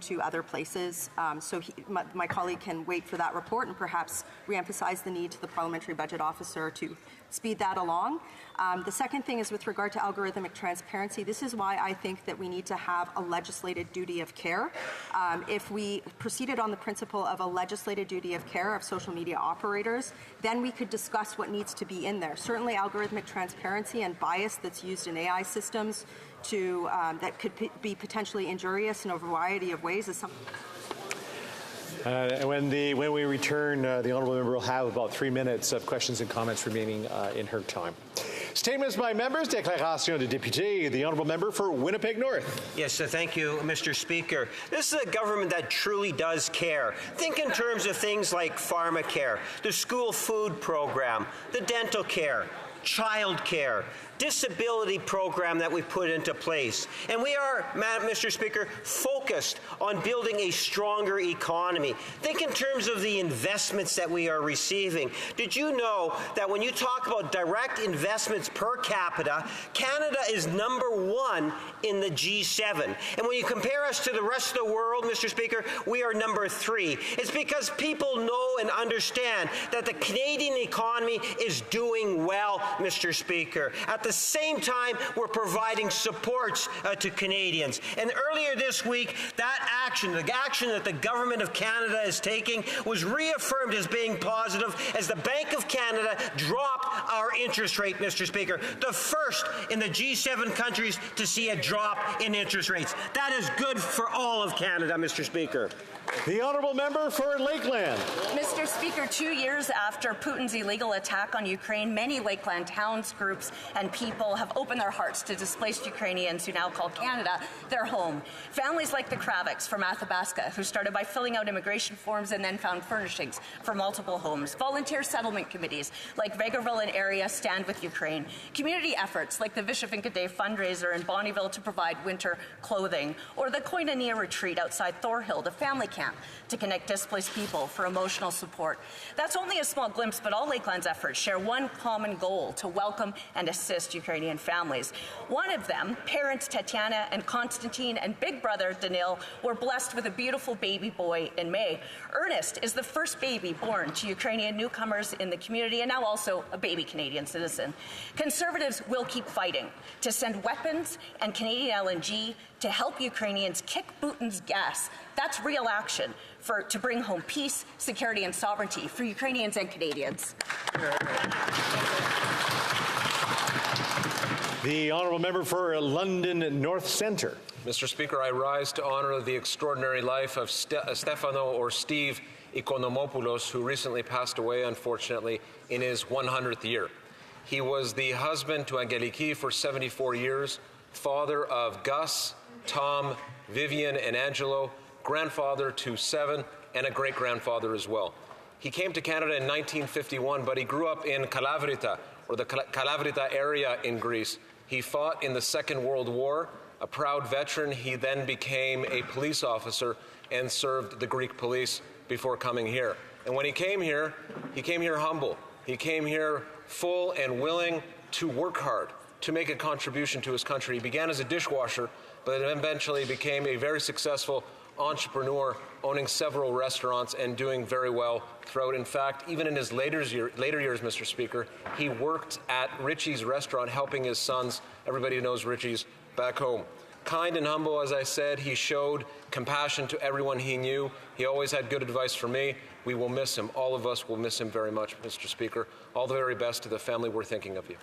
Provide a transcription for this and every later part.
to other places. So my colleague can wait for that report and perhaps reemphasize the need to the Parliamentary Budget Officer to speed that along. The second thing is with regard to algorithmic transparency. This is why I think that we need to have a legislated duty of care. If we proceeded on the principle of a legislated duty of care of social media operators, then we could discuss what needs to be in there. Certainly algorithmic transparency and bias that's used in AI systems that could be potentially injurious in a variety of ways is something. And when we return, the honourable member will have about 3 minutes of questions and comments remaining in her time. Statements by members. Déclaration de député. The honourable member for Winnipeg North. Yes, thank you, Mr. Speaker. This is a government that truly does care. Think in terms of things like pharmacare, the school food program, the dental care, child care, disability program that we put into place. And we are, Mr. Speaker, focused on building a stronger economy. Think in terms of the investments that we are receiving. Did you know that when you talk about direct investments per capita, Canada is #1 in the G7? And when you compare us to the rest of the world, Mr. Speaker, we are #3. It's because people know and understand that the Canadian economy is doing well, Mr. Speaker. At the same time, we're providing supports to Canadians. And earlier this week, that action, the action that the Government of Canada is taking, was reaffirmed as being positive as the Bank of Canada dropped our interest rate, Mr. Speaker. The first in the G7 countries to see a drop in interest rates. That is good for all of Canada, Mr. Speaker. The honourable member for Lakeland. Mr. Speaker, 2 years after Putin's illegal attack on Ukraine, many Lakeland towns, groups, and people have opened their hearts to displaced Ukrainians who now call Canada their home. Families like the Kravicks from Athabasca, who started by filling out immigration forms and then found furnishings for multiple homes. Volunteer settlement committees like Vegreville and area Stand with Ukraine. Community efforts like the Vishavinka Day fundraiser in Bonnyville to provide winter clothing. Or the Koinonia retreat outside Thorhill, the family camp to connect displaced people for emotional support. That's only a small glimpse, but all Lakeland's efforts share one common goal: to welcome and assist Ukrainian families. One of them, parents Tatiana and Konstantin and big brother Danil, were blessed with a beautiful baby boy in May. Ernest is the first baby born to Ukrainian newcomers in the community and now also a baby Canadian citizen. Conservatives will keep fighting to send weapons and Canadian LNG to help Ukrainians kick Putin's gas. That's real action to bring home peace, security, and sovereignty for Ukrainians and Canadians. The honourable member for London North Centre. Mr. Speaker, I rise to honour the extraordinary life of Stefano or Steve Economopoulos, who recently passed away, unfortunately, in his 100th year. He was the husband to Angeliki for 74 years, father of Gus, Tom, Vivian, and Angelo, grandfather to 7, and a great-grandfather as well. He came to Canada in 1951, but he grew up in Kalavrita, or the Kalavrita area in Greece. He fought in the Second World War. A proud veteran, he then became a police officer and served the Greek police before coming here. And when he came here humble. He came here full and willing to work hard, to make a contribution to his country. He began as a dishwasher, but eventually became a very successful entrepreneur, owning several restaurants and doing very well throughout. In fact, even in his later years, Mr. Speaker, he worked at Richie's restaurant, helping his sons. Everybody knows Richie's back home. Kind and humble, as I said, he showed compassion to everyone he knew. He always had good advice for me. We will miss him. All of us will miss him very much, Mr. Speaker. All the very best to the family. We're thinking of you.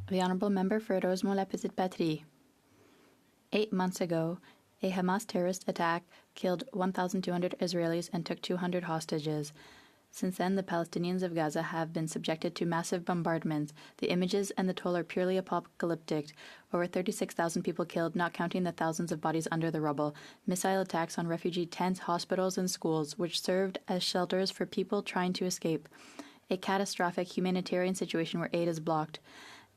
The honourable member for Rosemont-la-Petite-Patrie. 8 months ago, a Hamas terrorist attack killed 1,200 Israelis and took 200 hostages. Since then, the Palestinians of Gaza have been subjected to massive bombardments. The images and the toll are purely apocalyptic. Over 36,000 people killed, not counting the thousands of bodies under the rubble. Missile attacks on refugee tents, hospitals, and schools, which served as shelters for people trying to escape. A catastrophic humanitarian situation where aid is blocked.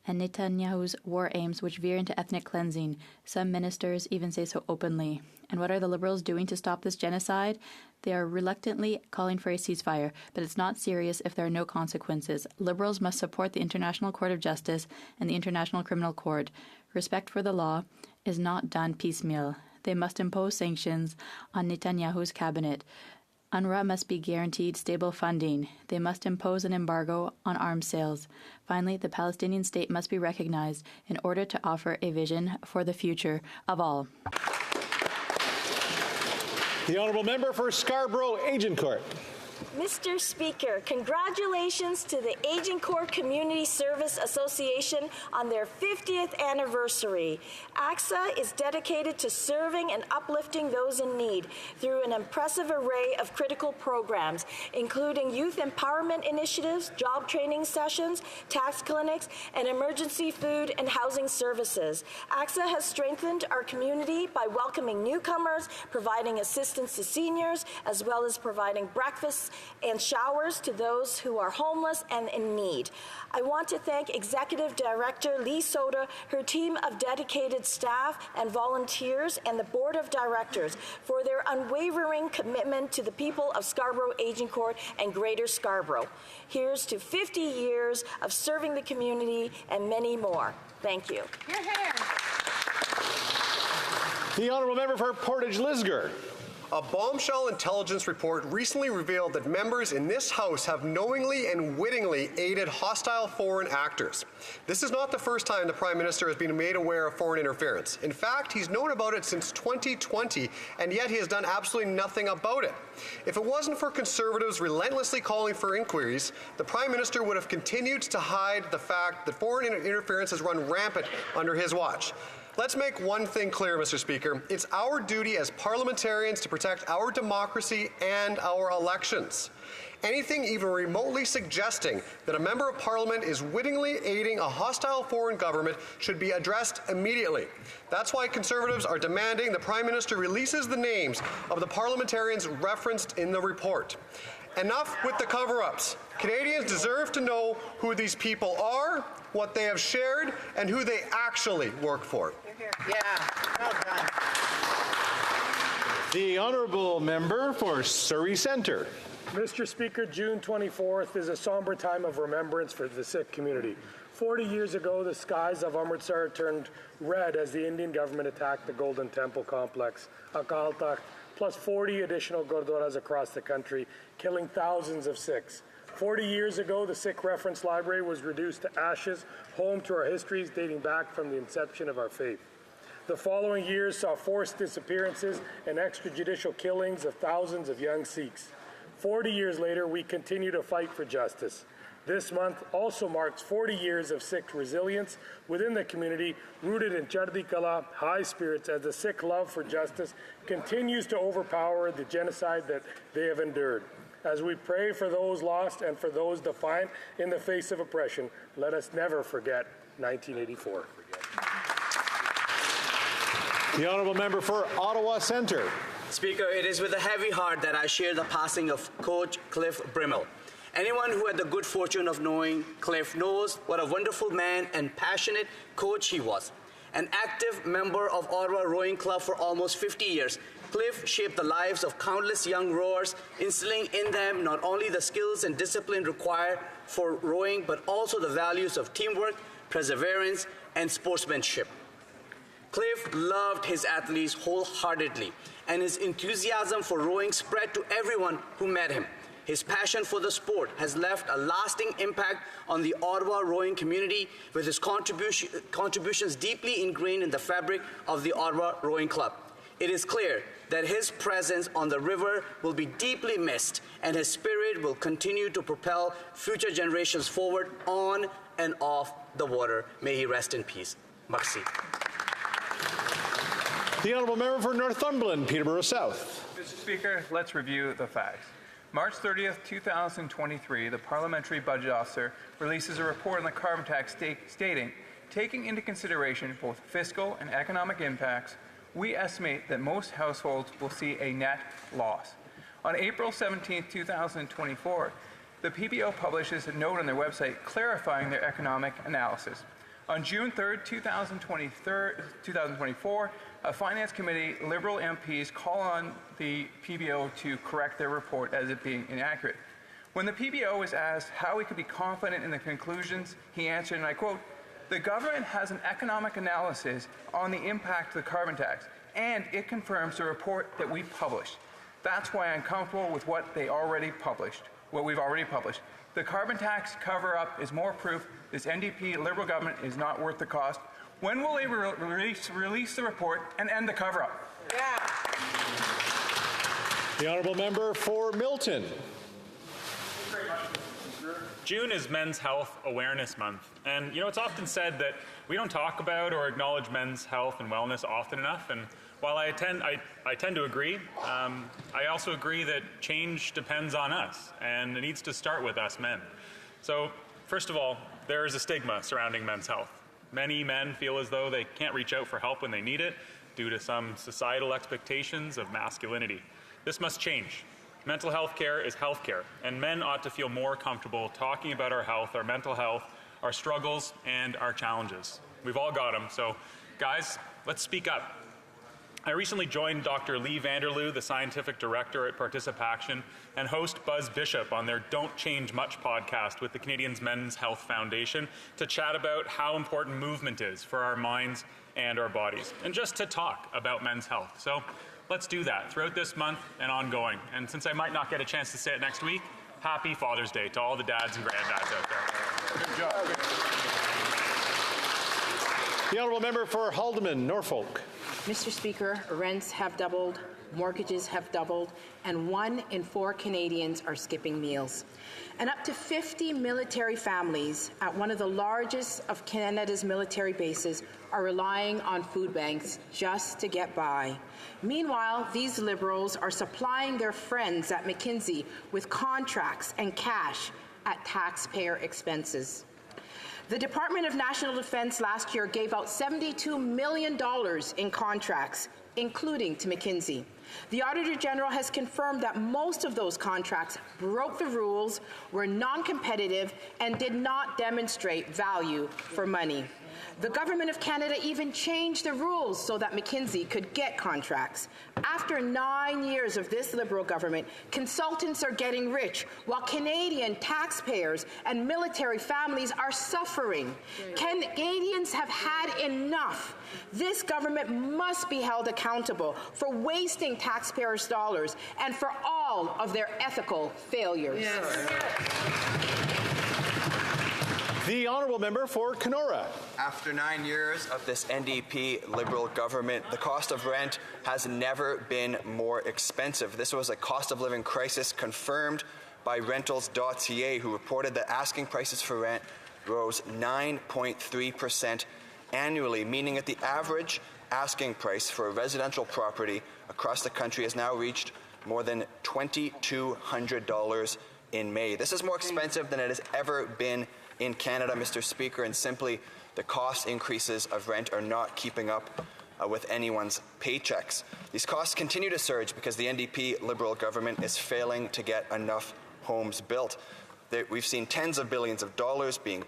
And Netanyahu's war aims, which veer into ethnic cleansing. Some ministers even say so openly. And what are the Liberals doing to stop this genocide? They are reluctantly calling for a ceasefire, but it's not serious if there are no consequences. Liberals must support the International Court of Justice and the International Criminal Court. Respect for the law is not done piecemeal. They must impose sanctions on Netanyahu's cabinet. UNRWA must be guaranteed stable funding. They must impose an embargo on arms sales. Finally, the Palestinian state must be recognized in order to offer a vision for the future of all. The honourable member for Scarborough Agincourt. Mr. Speaker, congratulations to the Agincourt Community Service Association on their 50th anniversary. ACSA is dedicated to serving and uplifting those in need through an impressive array of critical programs, including youth empowerment initiatives, job training sessions, tax clinics, and emergency food and housing services. ACSA has strengthened our community by welcoming newcomers, providing assistance to seniors, as well as providing breakfasts and showers to those who are homeless and in need. I want to thank Executive Director Lee Soda, her team of dedicated staff and volunteers, and the Board of Directors for their unwavering commitment to the people of Scarborough Agincourt and Greater Scarborough. Here's to 50 years of serving the community and many more. Thank you. Hear, hear. The honourable member for Portage Lisgar. A bombshell intelligence report recently revealed that members in this House have knowingly and wittingly aided hostile foreign actors. This is not the first time the Prime Minister has been made aware of foreign interference. In fact, he's known about it since 2020, and yet he has done absolutely nothing about it. If it wasn't for Conservatives relentlessly calling for inquiries, the Prime Minister would have continued to hide the fact that foreign interference has run rampant under his watch. Let's make one thing clear, Mr. Speaker. It's our duty as parliamentarians to protect our democracy and our elections. Anything even remotely suggesting that a member of Parliament is wittingly aiding a hostile foreign government should be addressed immediately. That's why Conservatives are demanding the Prime Minister releases the names of the parliamentarians referenced in the report. Enough with the cover-ups. Canadians deserve to know who these people are, what they have shared, and who they actually work for. Yeah, well done. The honourable member for Surrey Centre. Mr. Speaker, June 24th is a somber time of remembrance for the Sikh community. 40 years ago, the skies of Amritsar turned red as the Indian government attacked the Golden Temple complex, Akal Takht, plus 40 additional gurdwaras across the country, killing thousands of Sikhs. 40 years ago, the Sikh Reference Library was reduced to ashes, home to our histories dating back from the inception of our faith. The following years saw forced disappearances and extrajudicial killings of thousands of young Sikhs. 40 years later, we continue to fight for justice. This month also marks 40 years of Sikh resilience within the community, rooted in Chardi Kala, high spirits, as the Sikh love for justice continues to overpower the genocide that they have endured. As we pray for those lost and for those defiant in the face of oppression, let us never forget 1984. The honourable member for Ottawa Centre. Speaker, it is with a heavy heart that I share the passing of Coach Cliff Brimmel. Anyone who had the good fortune of knowing Cliff knows what a wonderful man and passionate coach he was. An active member of Ottawa Rowing Club for almost 50 years, Cliff shaped the lives of countless young rowers, instilling in them not only the skills and discipline required for rowing, but also the values of teamwork, perseverance, and sportsmanship. Cliff loved his athletes wholeheartedly, and his enthusiasm for rowing spread to everyone who met him. His passion for the sport has left a lasting impact on the Ottawa rowing community, with his contributions deeply ingrained in the fabric of the Ottawa Rowing Club. It is clear that his presence on the river will be deeply missed, and his spirit will continue to propel future generations forward on and off the water. May he rest in peace. Merci. The honourable member for Northumberland, Peterborough South. Mr. Speaker, let's review the facts. March 30th, 2023, the Parliamentary Budget Officer releases a report on the carbon tax stating, taking into consideration both fiscal and economic impacts, we estimate that most households will see a net loss. On April 17, 2024, the PBO publishes a note on their website clarifying their economic analysis. On June 3, 2024, a Finance Committee Liberal MPs call on the PBO to correct their report as it being inaccurate. When the PBO was asked how he could be confident in the conclusions, he answered, and I quote, The government has an economic analysis on the impact of the carbon tax, and it confirms the report that we published. That's why I'm comfortable with what we've already published. The carbon tax cover-up is more proof this NDP Liberal government is not worth the cost. When will they release the report and end the cover-up? The honourable member for Milton. June is Men's Health Awareness Month, and it's often said that we don't talk about or acknowledge men's health and wellness often enough. And while I tend to agree, I also agree that change depends on us, and it needs to start with us men. So, first of all, there is a stigma surrounding men's health. Many men feel as though they can't reach out for help when they need it due to some societal expectations of masculinity. This must change. Mental health care is health care, and men ought to feel more comfortable talking about our health, our mental health, our struggles, and our challenges. We've all got them, so guys, let's speak up. I recently joined Dr. Lee Vanderloo, the scientific director at Participaction, and host Buzz Bishop on their Don't Change Much podcast with the Canadians Men's Health Foundation to chat about how important movement is for our minds and our bodies, and just to talk about men's health. So let's do that throughout this month and ongoing. And since I might not get a chance to say it next week, happy Father's Day to all the dads and granddads out there. Good job. The honourable member for Haldimand, Norfolk. Mr. Speaker, rents have doubled, mortgages have doubled, and 1 in 4 Canadians are skipping meals. And up to 50 military families at one of the largest of Canada's military bases are relying on food banks just to get by. Meanwhile, these Liberals are supplying their friends at McKinsey with contracts and cash at taxpayer expenses. The Department of National Defence last year gave out $72 million in contracts, including to McKinsey. The Auditor General has confirmed that most of those contracts broke the rules, were non-competitive, and did not demonstrate value for money. The Government of Canada even changed the rules so that McKinsey could get contracts. After 9 years of this Liberal government, consultants are getting rich, while Canadian taxpayers and military families are suffering. Canadians have had enough. This government must be held accountable for wasting taxpayers' dollars and for all of their ethical failures. The honourable member for Kenora. After 9 years of this NDP Liberal government, the cost of rent has never been more expensive. This was a cost of living crisis confirmed by Rentals.ca, who reported that asking prices for rent rose 9.3% annually, meaning that the average asking price for a residential property across the country has now reached more than $2,200 in May. This is more expensive than it has ever been in Canada, Mr. Speaker, and simply the cost increases of rent are not keeping up with anyone's paychecks. These costs continue to surge because the NDP Liberal government is failing to get enough homes built. We've seen tens of billions of dollars being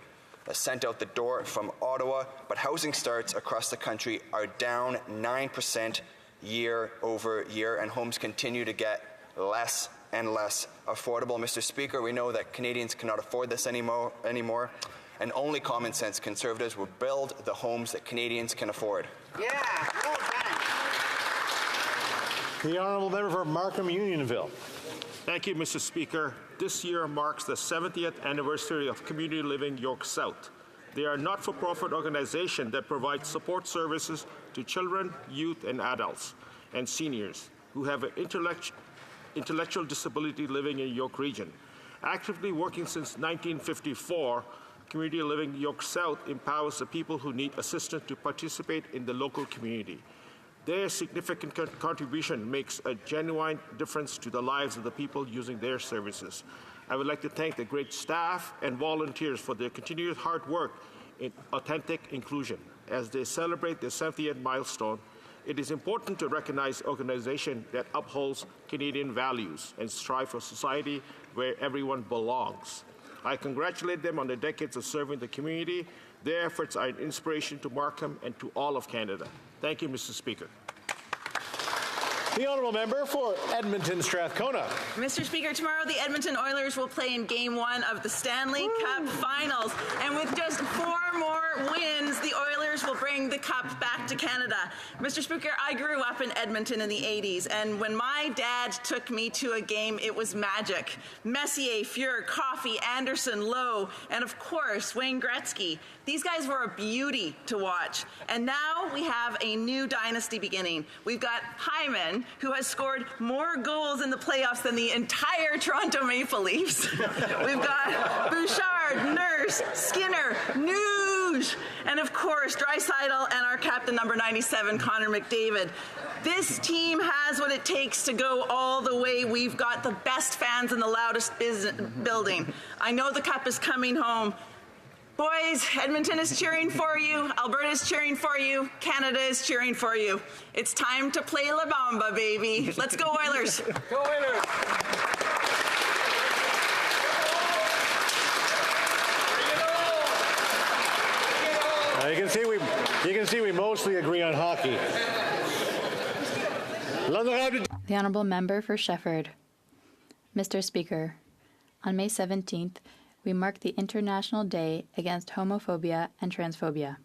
sent out the door from Ottawa, but housing starts across the country are down 9% year over year, and homes continue to get less and less affordable. Mr. Speaker, we know that Canadians cannot afford this anymore, and only common sense Conservatives will build the homes that Canadians can afford. Yeah, well done. The honourable member for Markham Unionville. Thank you, Mr. Speaker. This year marks the 70th anniversary of Community Living York South. They are a not-for-profit organization that provides support services to children, youth, and adults, and seniors who have an intellectual disability living in York Region. Actively working since 1954, Community Living York South empowers the people who need assistance to participate in the local community. Their significant contribution makes a genuine difference to the lives of the people using their services. I would like to thank the great staff and volunteers for their continued hard work in authentic inclusion. As they celebrate their 70th milestone, it is important to recognize organizations that upholds Canadian values and strive for a society where everyone belongs. I congratulate them on their decades of serving the community. Their efforts are an inspiration to Markham and to all of Canada. Thank you, Mr. Speaker. The honourable member for Edmonton Strathcona. Mr. Speaker, tomorrow the Edmonton Oilers will play in Game 1 of the Stanley Cup Final. finals. And with just 4 more wins, the Oilers will bring the cup back to Canada. Mr. Speaker, I grew up in Edmonton in the 80s, and when my dad took me to a game, it was magic. Messier, Fuhr, Coffey, Anderson, Lowe, and of course, Wayne Gretzky. These guys were a beauty to watch. And now we have a new dynasty beginning. We've got Hyman, who has scored more goals in the playoffs than the entire Toronto Maple Leafs. We've got Bouchard, Nurse, Skinner, Nuge, and of course, Draisaitl and our captain, number 97, Connor McDavid. This team has what it takes to go all the way. We've got the best fans in the loudest building. I know the cup is coming home. Boys, Edmonton is cheering for you. Alberta is cheering for you. Canada is cheering for you. It's time to play La Bamba, baby. Let's go, Oilers. Go Oilers. You can see we mostly agree on hockey. The Honourable Member for Shefford. Mr. Speaker, on May 17th, we mark the International Day Against Homophobia and Transphobia.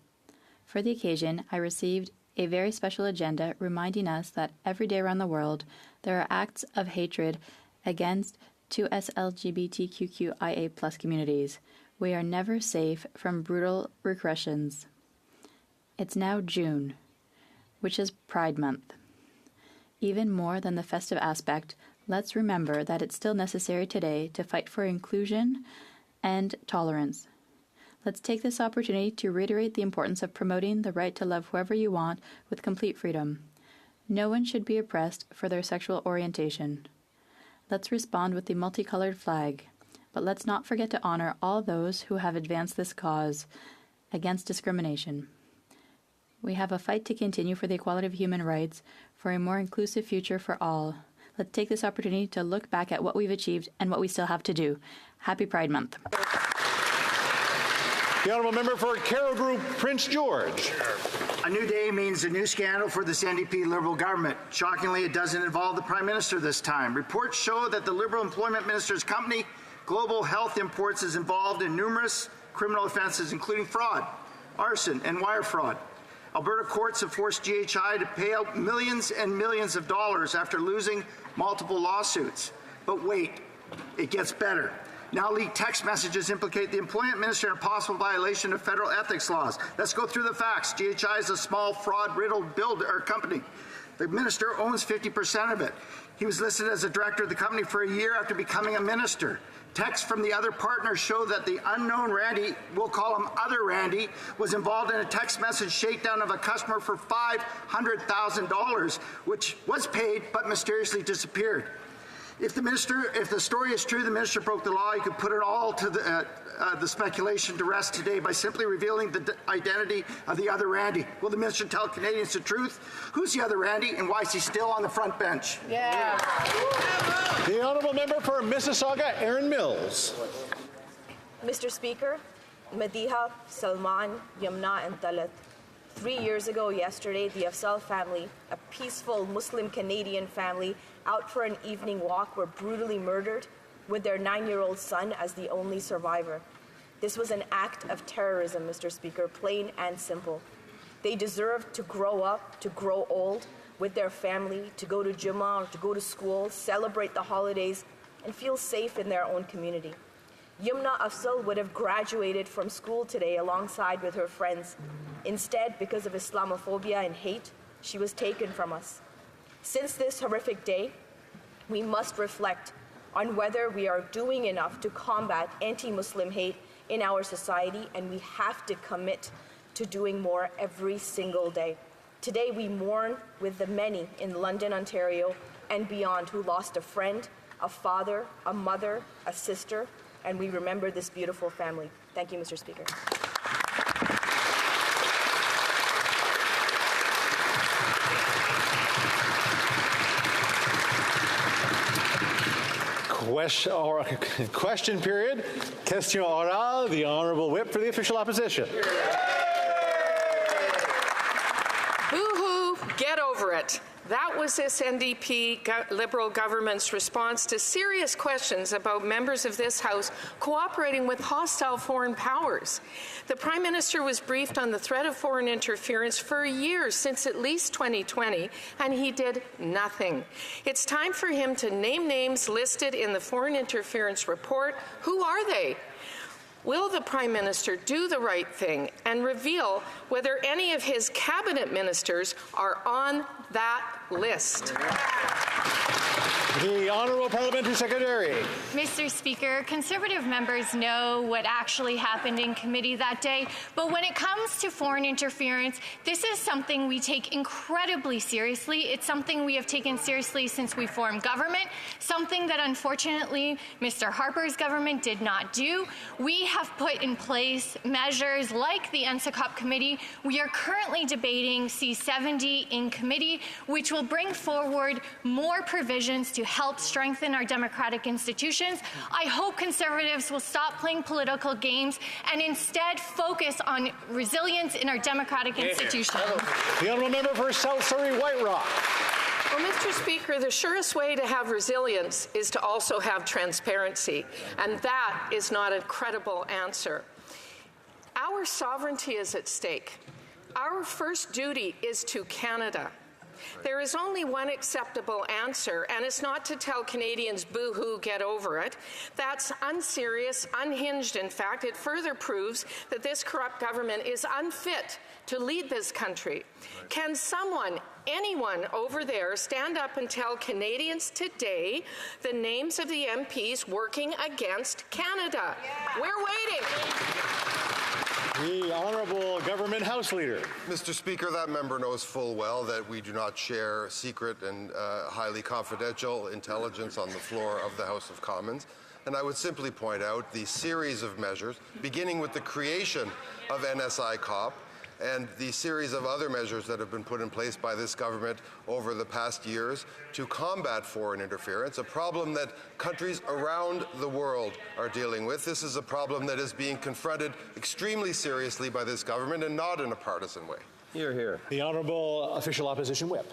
For the occasion, I received a very special agenda reminding us that every day around the world there are acts of hatred against 2S LGBTQIA+ communities. We are never safe from brutal regressions. It's now June, which is Pride Month. Even more than the festive aspect, let's remember that it's still necessary today to fight for inclusion and tolerance. Let's take this opportunity to reiterate the importance of promoting the right to love whoever you want with complete freedom. No one should be oppressed for their sexual orientation. Let's respond with the multicolored flag, but let's not forget to honor all those who have advanced this cause against discrimination. We have a fight to continue for the equality of human rights, for a more inclusive future for all. Let's take this opportunity to look back at what we've achieved and what we still have to do. Happy Pride Month. The Honourable Member for Carroll Group, Prince George. A new day means a new scandal for this NDP Liberal government. Shockingly, it doesn't involve the Prime Minister this time. Reports show that the Liberal Employment Minister's company, Global Health Imports, is involved in numerous criminal offences, including fraud, arson, and wire fraud. Alberta courts have forced GHI to pay out millions and millions of dollars after losing multiple lawsuits. But wait, it gets better. Now leaked text messages implicate the Employment Minister in a possible violation of federal ethics laws. Let's go through the facts. GHI is a small, fraud-riddled company. The minister owns 50% of it. He was listed as a director of the company for a year after becoming a minister. Texts from the other partners show that the unknown Randy, we'll call him Other Randy, was involved in a text message shakedown of a customer for $500,000, which was paid but mysteriously disappeared. If the story is true, the minister broke the law. He could put it all to the speculation to rest today by simply revealing the identity of the other Randy. Will the minister tell Canadians the truth? Who's the other Randy, and why is he still on the front bench? Yeah. The Honourable Member for Mississauga, Erin Mills. Mr. Speaker, Madiha, Salman, Yamna, and Talat. 3 years ago yesterday, the Afzal family, a peaceful Muslim Canadian family, out for an evening walk, were brutally murdered with their 9-year-old son as the only survivor. This was an act of terrorism, Mr. Speaker, plain and simple. They deserve to grow up, to grow old with their family, to go to Jummah or to go to school, celebrate the holidays, and feel safe in their own community. Yumna Afzal would have graduated from school today alongside with her friends. Instead, because of Islamophobia and hate, she was taken from us. Since this horrific day, we must reflect on whether we are doing enough to combat anti-Muslim hate in our society, and we have to commit to doing more every single day. Today, we mourn with the many in London, Ontario, and beyond who lost a friend, a father, a mother, a sister, and we remember this beautiful family. Thank you, Mr. Speaker. Question period. Question orale. The Honourable Whip for the official opposition. Boo-hoo, get over it. That was this NDP Liberal government's response to serious questions about members of this House cooperating with hostile foreign powers. The Prime Minister was briefed on the threat of foreign interference for years, since at least 2020, and he did nothing. It's time for him to name names listed in the foreign interference report. Who are they? Will the Prime Minister do the right thing and reveal whether any of his cabinet ministers are on that list? The Honourable Parliamentary Secretary. Mr. Speaker, Conservative members know what actually happened in committee that day, but when it comes to foreign interference, this is something we take incredibly seriously. It's something we have taken seriously since we formed government, something that unfortunately Mr. Harper's government did not do. We have put in place measures like the HoC committee. We are currently debating C-70 in committee, which will bring forward more provisions to help strengthen our democratic institutions. I hope Conservatives will stop playing political games and instead focus on resilience in our democratic institutions. The Honourable Member for South Surrey White Rock. Well, Mr. Speaker, the surest way to have resilience is to also have transparency, and that is not a credible answer. Our sovereignty is at stake. Our first duty is to Canada. There is only one acceptable answer, and it's not to tell Canadians, boo-hoo, get over it. That's unserious, unhinged, in fact. It further proves that this corrupt government is unfit to lead this country. Can someone, anyone over there, stand up and tell Canadians today the names of the MPs working against Canada? Yeah. We're waiting. The Honourable Government House Leader. Mr. Speaker, that member knows full well that we do not share secret and highly confidential intelligence on the floor of the House of Commons. And I would simply point out the series of measures, beginning with the creation of NSI COP, and the series of other measures that have been put in place by this government over the past years to combat foreign interference, a problem that countries around the world are dealing with. This is a problem that is being confronted extremely seriously by this government and not in a partisan way. Hear, hear. The Honourable Official Opposition Whip.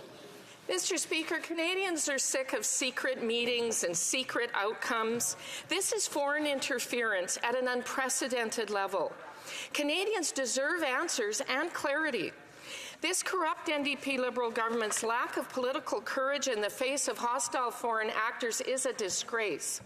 Mr. Speaker, Canadians are sick of secret meetings and secret outcomes. This is foreign interference at an unprecedented level. Canadians deserve answers and clarity. This corrupt NDP Liberal government's lack of political courage in the face of hostile foreign actors is a disgrace.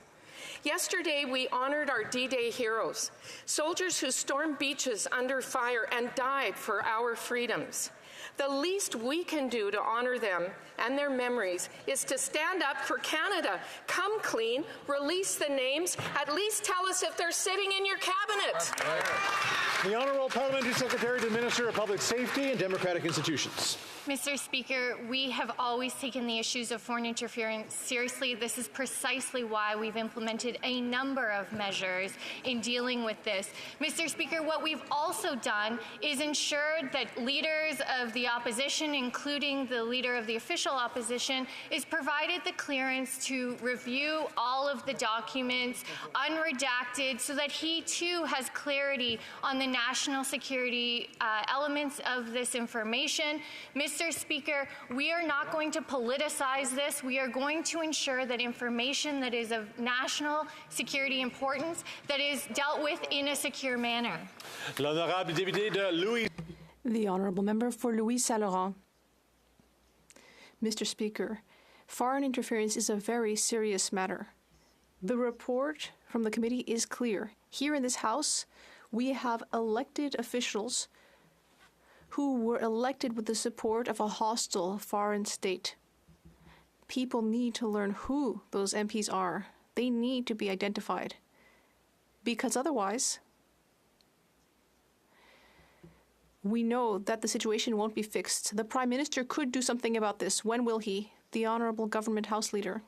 Yesterday, we honored our D-Day heroes, soldiers who stormed beaches under fire and died for our freedoms. The least we can do to honor them and their memories is to stand up for Canada. Come clean, release the names, at least tell us if they're sitting in your cabinet. The Honourable Parliamentary Secretary to the Minister of Public Safety and Democratic Institutions. Mr. Speaker, we have always taken the issues of foreign interference seriously. This is precisely why we've implemented a number of measures in dealing with this. Mr. Speaker, what we've also done is ensured that leaders of the opposition, including the leader of the official opposition, is provided the clearance to review all of the documents unredacted so that he too has clarity on the national security elements of this information. Mr. Speaker, we are not going to politicize this. We are going to ensure that information that is of national security importance that is dealt with in a secure manner. L'honorable député de Louis. The Honourable Member for Louis Saint-Laurent. Mr. Speaker, foreign interference is a very serious matter. The report from the committee is clear. Here in this House, we have elected officials who were elected with the support of a hostile foreign state. People need to learn who those MPs are. They need to be identified. Because otherwise, we know that the situation won't be fixed. The Prime Minister could do something about this. When will he? The Honourable Government House Leader.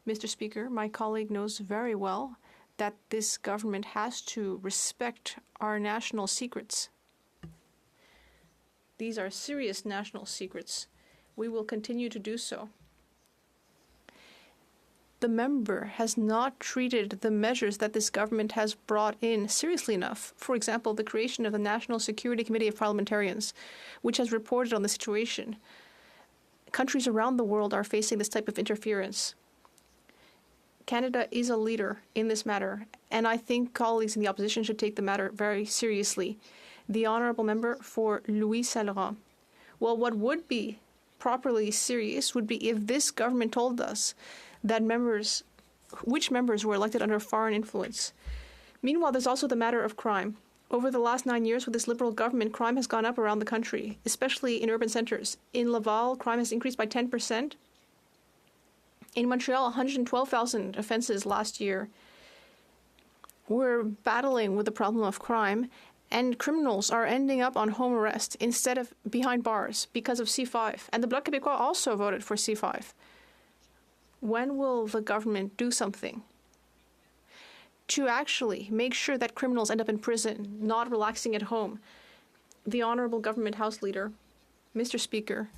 Mr. Speaker, my colleague knows very well that this government has to respect our national secrets. These are serious national secrets. We will continue to do so. The member has not treated the measures that this government has brought in seriously enough. For example, the creation of the National Security Committee of Parliamentarians, which has reported on the situation. countries around the world are facing this type of interference. Canada is a leader in this matter, and I think colleagues in the opposition should take the matter very seriously. The honourable member for Louis Saint-Laurent. Well, what would be properly serious would be if this government told us that which members were elected under foreign influence. Meanwhile, there's also the matter of crime. Over the last 9 years with this Liberal government, crime has gone up around the country, especially in urban centres. In Laval, crime has increased by 10%. In Montreal, 112,000 offences last year. We're battling with the problem of crime, and criminals are ending up on home arrest instead of behind bars because of C5. And the Bloc Québécois also voted for C5. When will the government do something to actually make sure that criminals end up in prison, not relaxing at home? The Honourable Government House Leader, Mr. Speaker,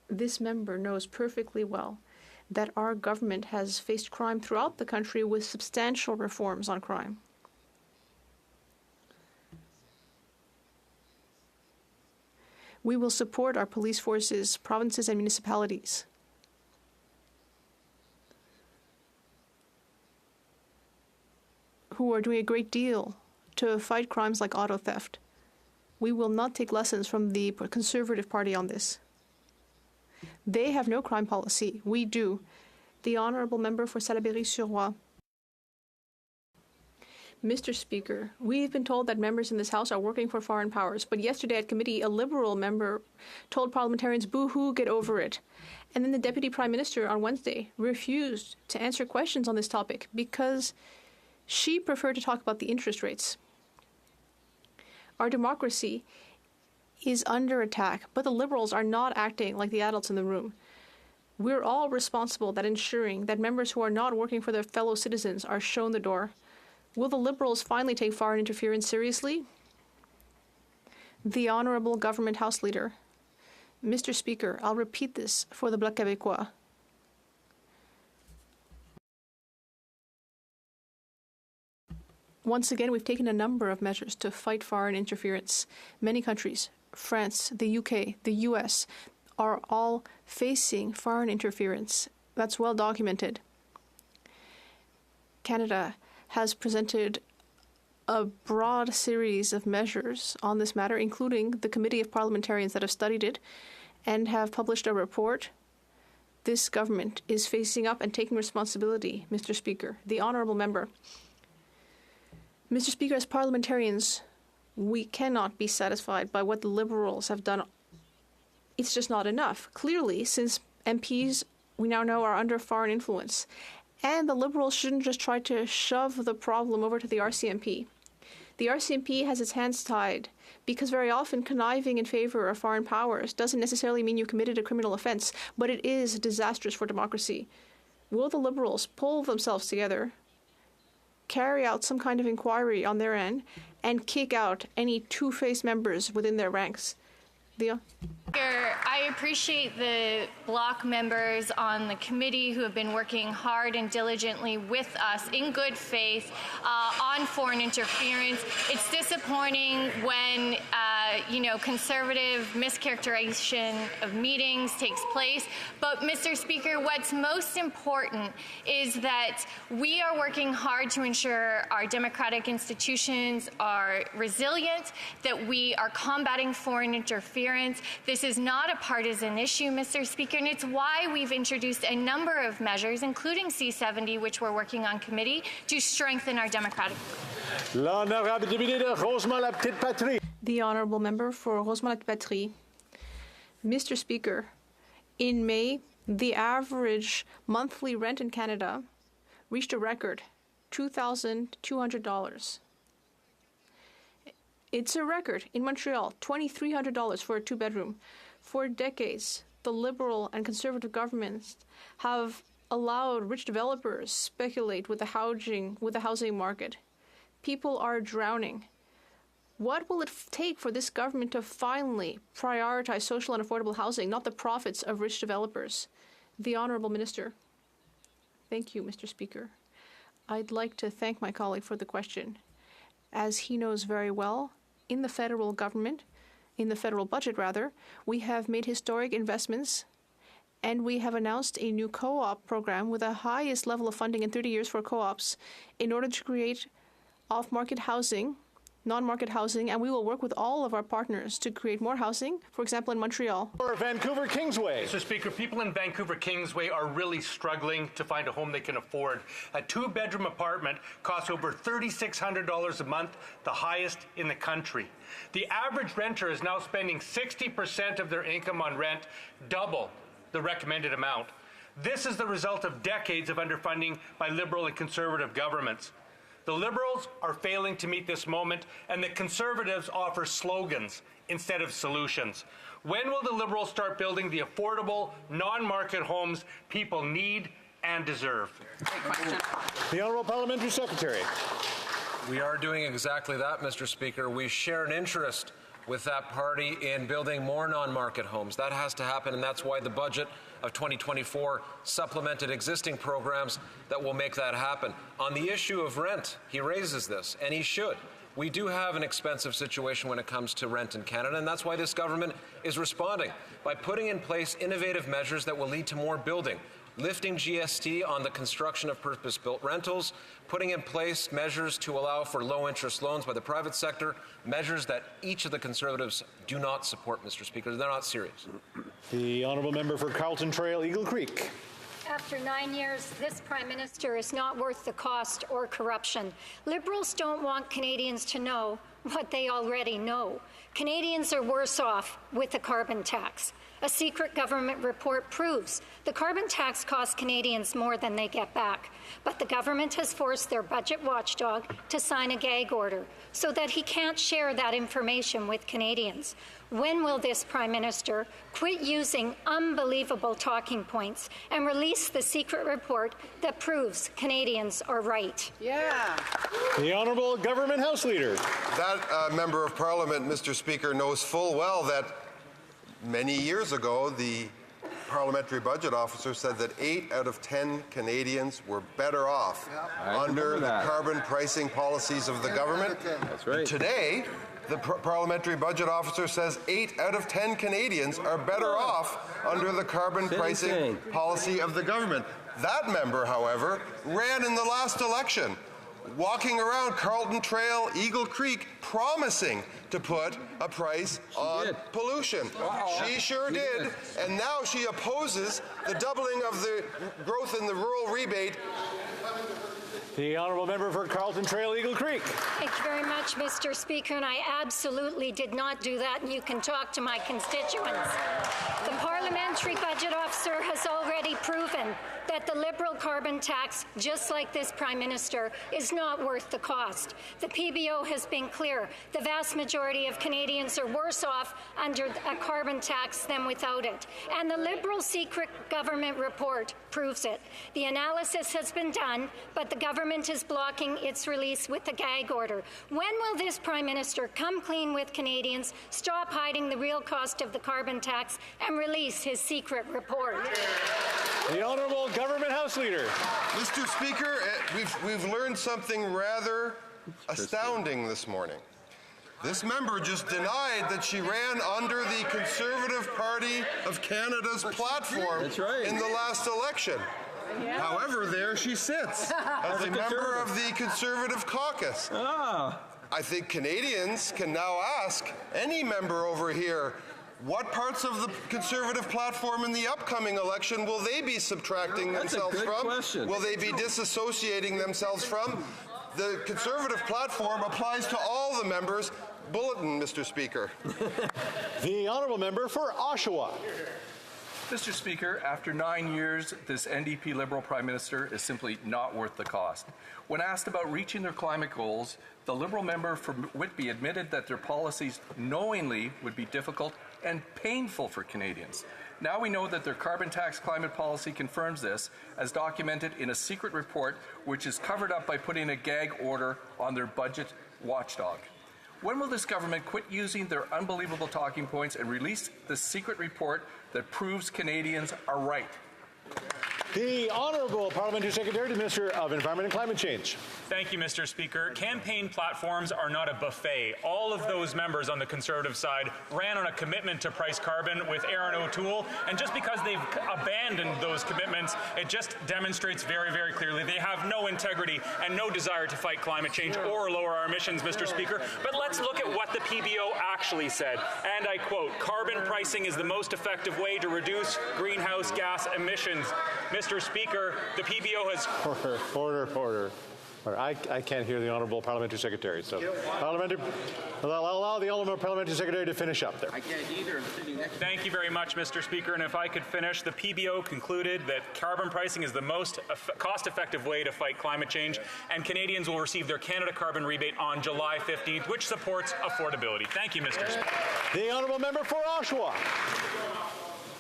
this member knows perfectly well that our government has faced crime throughout the country with substantial reforms on crime. We will support our police forces, provinces, and municipalities. Who are doing a great deal to fight crimes like auto theft. We will not take lessons from the Conservative Party on this. They have no crime policy. We do. The Honourable Member for Salaberry-sur-Roi. Mr. Speaker, we've been told that members in this House are working for foreign powers, but yesterday at committee, a Liberal member told parliamentarians, boo-hoo, get over it. And then the Deputy Prime Minister on Wednesday refused to answer questions on this topic because she preferred to talk about the interest rates. Our democracy is under attack, but the Liberals are not acting like the adults in the room. We're all responsible that ensuring that members who are not working for their fellow citizens are shown the door. Will the Liberals finally take foreign interference seriously? The Honourable Government House Leader. Mr. Speaker, I'll repeat this for the Bloc Québécois. Once again, we've taken a number of measures to fight foreign interference. Many countries, France, the UK, the US, are all facing foreign interference. That's well documented. Canada has presented a broad series of measures on this matter, including the committee of parliamentarians that have studied it and have published a report. This government is facing up and taking responsibility, Mr. Speaker. The Honourable Member. Mr. Speaker, as parliamentarians, we cannot be satisfied by what the Liberals have done. It's just not enough. Clearly, since MPs, we now know, are under foreign influence. And the Liberals shouldn't just try to shove the problem over to the RCMP. The RCMP has its hands tied because very often conniving in favor of foreign powers doesn't necessarily mean you committed a criminal offense, but it is disastrous for democracy. Will the Liberals pull themselves together, carry out some kind of inquiry on their end, and kick out any two-faced members within their ranks? I appreciate the Bloc members on the committee who have been working hard and diligently with us in good faith on foreign interference. It's disappointing when, conservative mischaracterization of meetings takes place. But, Mr. Speaker, what's most important is that we are working hard to ensure our democratic institutions are resilient, that we are combating foreign interference. This is not a partisan issue, Mr. Speaker, and it's why we've introduced a number of measures, including C-70, which we're working on committee, to strengthen our democratic. L'honorable député de Rosemont-la-Petite-Patrie. The Honourable Member for Rosemont-la-Petite. Mr. Speaker, in May, the average monthly rent in Canada reached a record $2,200. It's a record. In Montreal, $2,300 for a two-bedroom. For decades, the Liberal and Conservative governments have allowed rich developers speculate with the housing market. People are drowning. What will it take for this government to finally prioritize social and affordable housing, not the profits of rich developers? The Honourable Minister. Thank you, Mr. Speaker. I'd like to thank my colleague for the question. As he knows very well, in the federal government, in the federal budget, we have made historic investments, and we have announced a new co-op program with the highest level of funding in 30 years for co-ops in order to create off-market housing, non-market housing, and we will work with all of our partners to create more housing, for example, in Montreal. Or Vancouver Kingsway. Mr. Speaker, people in Vancouver Kingsway are really struggling to find a home they can afford. A two-bedroom apartment costs over $3,600 a month, the highest in the country. The average renter is now spending 60% of their income on rent, double the recommended amount. This is the result of decades of underfunding by Liberal and Conservative governments. The Liberals are failing to meet this moment, and the Conservatives offer slogans instead of solutions. When will the Liberals start building the affordable, non-market homes people need and deserve? The Honourable Parliamentary Secretary. We are doing exactly that, Mr. Speaker. We share an interest with that party in building more non-market homes. That has to happen, and that's why the budget of 2024 supplemented existing programs that will make that happen. On the issue of rent, he raises this, and he should. We do have an expensive situation when it comes to rent in Canada, and that's why this government is responding by putting in place innovative measures that will lead to more building, lifting GST on the construction of purpose-built rentals, putting in place measures to allow for low-interest loans by the private sector, measures that each of the Conservatives do not support, Mr. Speaker. They're not serious. The Honourable Member for Carlton Trail, Eagle Creek. After 9 years, this Prime Minister is not worth the cost or corruption. Liberals don't want Canadians to know what they already know. Canadians are worse off with the carbon tax. A secret government report proves the carbon tax costs Canadians more than they get back. But the government has forced their budget watchdog to sign a gag order so that he can't share that information with Canadians. When will this Prime Minister quit using unbelievable talking points and release the secret report that proves Canadians are right? Yeah. The Honourable Government House Leader. That Member of Parliament, Mr. Speaker, knows full well that many years ago, the parliamentary budget officer said that 8 out of 10 Canadians were better off under the carbon pricing policies of the government. That's right. Today, the parliamentary budget officer says 8 out of 10 Canadians are better off under the carbon pricing policy of the government. That member, however, ran in the last election, walking around Carlton Trail, Eagle Creek, promising to put a price on pollution. She sure did, and now she opposes the doubling of the growth in the rural rebate. The Honourable Member for Carlton Trail, Eagle Creek. Thank you very much, Mr. Speaker, and I absolutely did not do that, and you can talk to my constituents. The parliamentary budget officer has already proven that the Liberal carbon tax, just like this Prime Minister, is not worth the cost. The PBO has been clear. The vast majority of Canadians are worse off under a carbon tax than without it. And the Liberal secret government report proves it. The analysis has been done, but the government is blocking its release with a gag order. When will this Prime Minister come clean with Canadians, stop hiding the real cost of the carbon tax, and release his secret report? The Honourable Government House Leader. Mr. Speaker, we've learned something rather astounding this morning. This member just denied that she ran under the Conservative Party of Canada's platform in the last election. Yeah. However, there she sits as a member of the Conservative caucus. I think Canadians can now ask any member over here, what parts of the Conservative platform in the upcoming election will they be subtracting themselves from? Question. Will they be disassociating themselves from? The Conservative platform applies to all the members. Bulletin, Mr. Speaker. The Honourable Member for Oshawa. Mr. Speaker, after 9 years, this NDP Liberal Prime Minister is simply not worth the cost. When asked about reaching their climate goals, the Liberal member for Whitby admitted that their policies knowingly would be difficult and painful for Canadians. Now we know that their carbon tax climate policy confirms this, as documented in a secret report which is covered up by putting a gag order on their budget watchdog. When will this government quit using their unbelievable talking points and release the secret report that proves Canadians are right? The Honourable Parliamentary Secretary to the Minister of Environment and Climate Change. Thank you, Mr. Speaker. Campaign platforms are not a buffet. All of those members on the Conservative side ran on a commitment to price carbon with Aaron O'Toole, and just because they've abandoned those commitments, it just demonstrates very, very clearly they have no integrity and no desire to fight climate change or lower our emissions, Mr. Speaker. But let's look at what the PBO actually said. And I quote, "Carbon pricing is the most effective way to reduce greenhouse gas emissions." Mr. Speaker, the PBO has... Order. I can't hear the Honourable Parliamentary Secretary, so I'll allow the Honourable Parliamentary Secretary to finish up there. I can't either. Thank you very much, Mr. Speaker. And if I could finish, the PBO concluded that carbon pricing is the most cost-effective way to fight climate change, and Canadians will receive their Canada Carbon Rebate on July 15th, which supports affordability. Thank you, Mr. Speaker. The Honourable Member for Oshawa.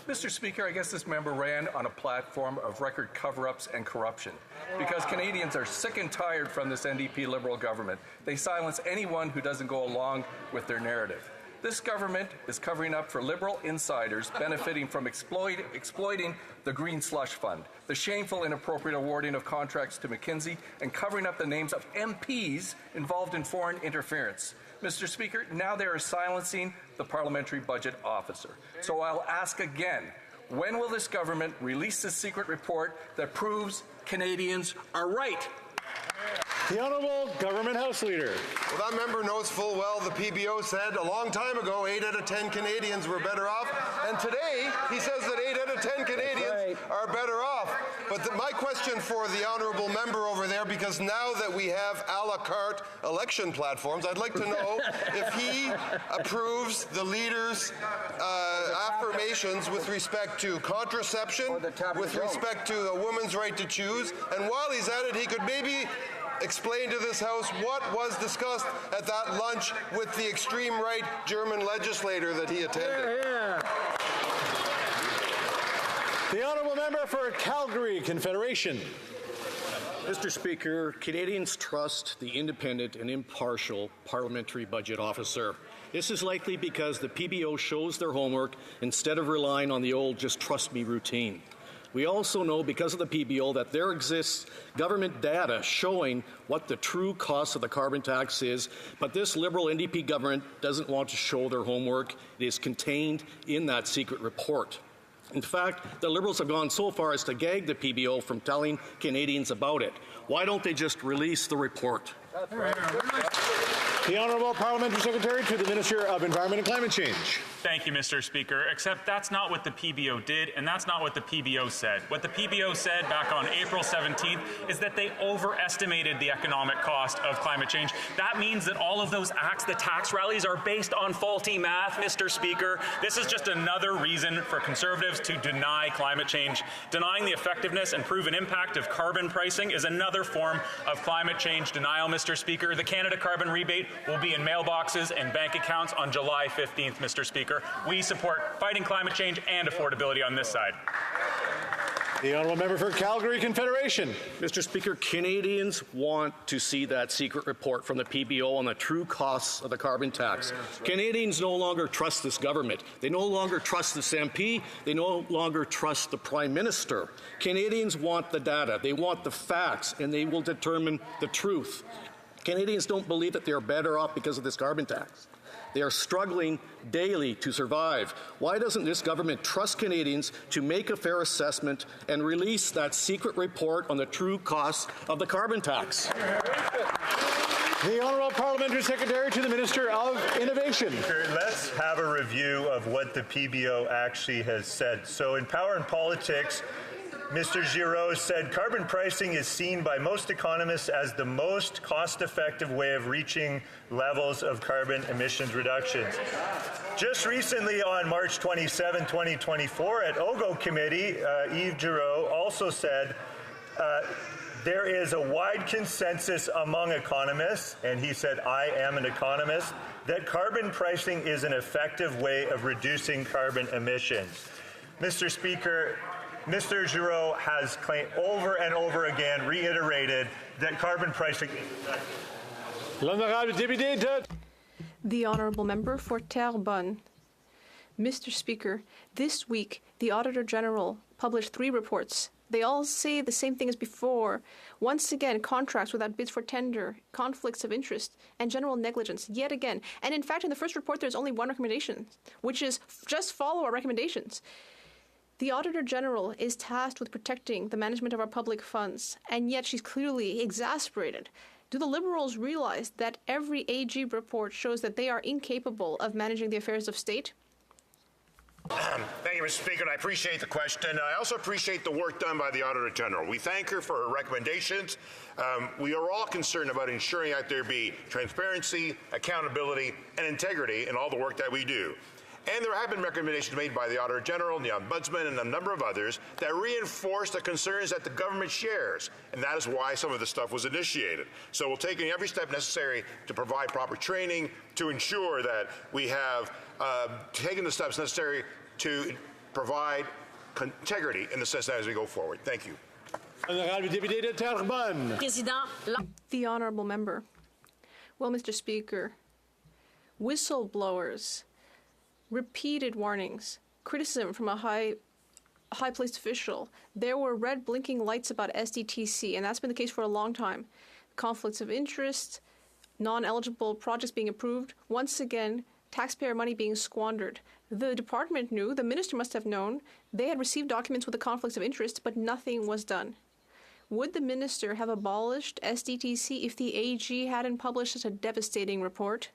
Mr. Speaker, I guess this member ran on a platform of record cover-ups and corruption. Because Canadians are sick and tired from this NDP Liberal government, they silence anyone who doesn't go along with their narrative. This government is covering up for Liberal insiders benefiting from exploiting the Green Slush Fund, the shameful inappropriate awarding of contracts to McKinsey, and covering up the names of MPs involved in foreign interference. Mr. Speaker, now they are silencing the Parliamentary Budget Officer. So I'll ask again, when will this government release this secret report that proves Canadians are right? The Honourable Government House Leader. Well, that member knows full well the PBO said a long time ago 8 out of 10 Canadians were better off, and today he says that 8 out of 10 Canadians are better off. But my question for the Honourable Member over there, because now that we have a la carte election platforms, I'd like to know if he approves the leader's affirmations with respect to contraception, with respect to a woman's right to choose, and while he's at it, he could maybe explain to this House what was discussed at that lunch with the extreme right German legislator that he attended. The Honourable Member for Calgary Confederation. Mr. Speaker, Canadians trust the independent and impartial Parliamentary Budget Officer. This is likely because the PBO shows their homework instead of relying on the old just trust me routine. We also know, because of the PBO, that there exists government data showing what the true cost of the carbon tax is, but this Liberal NDP government doesn't want to show their homework. It is contained in that secret report. In fact, the Liberals have gone so far as to gag the PBO from telling Canadians about it. Why don't they just release the report? The Honourable Parliamentary Secretary to the Minister of Environment and Climate Change. Thank you, Mr. Speaker, except that's not what the PBO did, and that's not what the PBO said. What the PBO said back on April 17th is that they overestimated the economic cost of climate change. That means that all of those acts, the tax rallies, are based on faulty math, Mr. Speaker. This is just another reason for Conservatives to deny climate change. Denying the effectiveness and proven impact of carbon pricing is another form of climate change denial, Mr. Speaker. The Canada Carbon Rebate will be in mailboxes and bank accounts on July 15th, Mr. Speaker. We support fighting climate change and affordability on this side. The Honourable Member for Calgary Confederation. Mr. Speaker, Canadians want to see that secret report from the PBO on the true costs of the carbon tax. Canadians no longer trust this government. They no longer trust this MP. They no longer trust the Prime Minister. Canadians want the data. They want the facts, and they will determine the truth. Canadians don't believe that they are better off because of this carbon tax. They are struggling daily to survive. Why doesn't this government trust Canadians to make a fair assessment and release that secret report on the true costs of the carbon tax? The Honourable Parliamentary Secretary to the Minister of Innovation. Let's have a review of what the PBO actually has said. So in Power and Politics, Mr. Giroux said carbon pricing is seen by most economists as the most cost-effective way of reaching levels of carbon emissions reductions. Just recently on March 27, 2024, at HoC Committee, Yves Giroux also said there is a wide consensus among economists, and he said, I am an economist, that carbon pricing is an effective way of reducing carbon emissions. Mr. Speaker, Mr. Giroux has claimed over and over again, reiterated that carbon pricing is effective. The Honourable Member for Terrebonne. Mr. Speaker, this week the Auditor General published 3 reports They all say the same thing as before. Once again, contracts without bids for tender, conflicts of interest, and general negligence, yet again. And in fact, in the first report, there's only one recommendation, which is just follow our recommendations. The Auditor General is tasked with protecting the management of our public funds, and yet she's clearly exasperated. Do the Liberals realize that every AG report shows that they are incapable of managing the affairs of state? Thank you, Mr. Speaker, and I appreciate the question. I also appreciate the work done by the Auditor General. We thank her for her recommendations. We are all concerned about ensuring that there be transparency, accountability, and integrity in all the work that we do. And there have been recommendations made by the Auditor General and the Ombudsman and a number of others that reinforce the concerns that the government shares. And that is why some of this stuff was initiated. So we'll take every step necessary to provide proper training to ensure that we have taken the steps necessary to provide integrity in the system as we go forward. Thank you. The Honourable Member. Well, Mr. Speaker, whistleblowers, repeated warnings, criticism from a high-placed official. There were red blinking lights about SDTC, and that's been the case for a long time. Conflicts of interest, non-eligible projects being approved. Once again, taxpayer money being squandered. The department knew, the minister must have known, they had received documents with the conflicts of interest, but nothing was done. Would the minister have abolished SDTC if the AG hadn't published such a devastating report?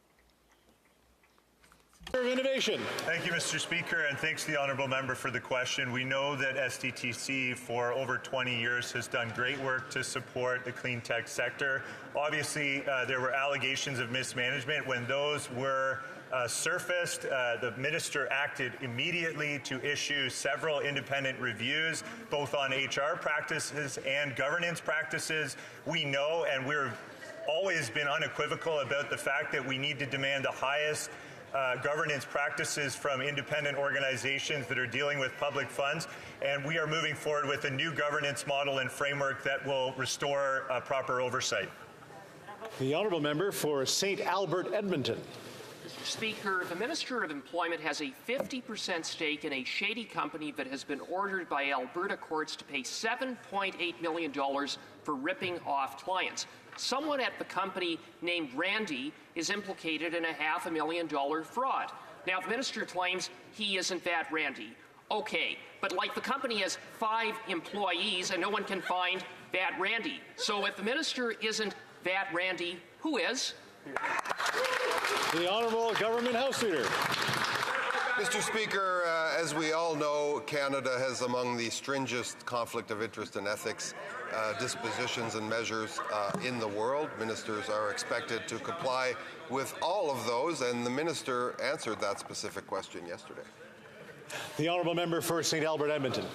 Innovation. Thank you, Mr. Speaker, and thanks to the Honourable Member for the question. We know that SDTC for over 20 years has done great work to support the clean tech sector. Obviously, there were allegations of mismanagement. When those were surfaced, the minister acted immediately to issue several independent reviews, both on HR practices and governance practices. We know, and we've always been unequivocal about the fact that we need to demand the highest governance practices from independent organizations that are dealing with public funds, and we are moving forward with a new governance model and framework that will restore proper oversight. The Honourable Member for St. Albert, Edmonton. Mr. Speaker, the Minister of Employment has a 50% stake in a shady company that has been ordered by Alberta courts to pay $7.8 million for ripping off clients. Someone at the company named Randy is implicated in a $500,000 fraud. Now, the minister claims he isn't that Randy. Okay, but like the company has 5 employees and no one can find that Randy. So if the minister isn't that Randy, who is? The Honourable Government House Leader. Mr. Speaker, as we all know, Canada has among the stringent conflict of interest and ethics dispositions and measures in the world. Ministers are expected to comply with all of those, and the minister answered that specific question yesterday. The Honourable Member for St. Albert, Edmonton.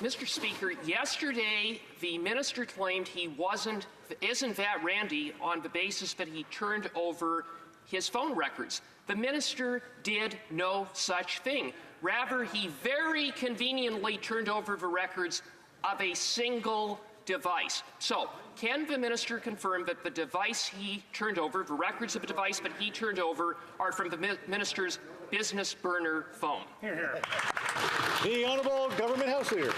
Mr. Speaker, yesterday the minister claimed he isn't that Randy on the basis that he turned over his phone records. The minister did no such thing. Rather, he very conveniently turned over the records of a single device. So, can the minister confirm that the device he turned over, the records of the device that he turned over, are from the minister's business burner phone? The Honourable Government House Leader.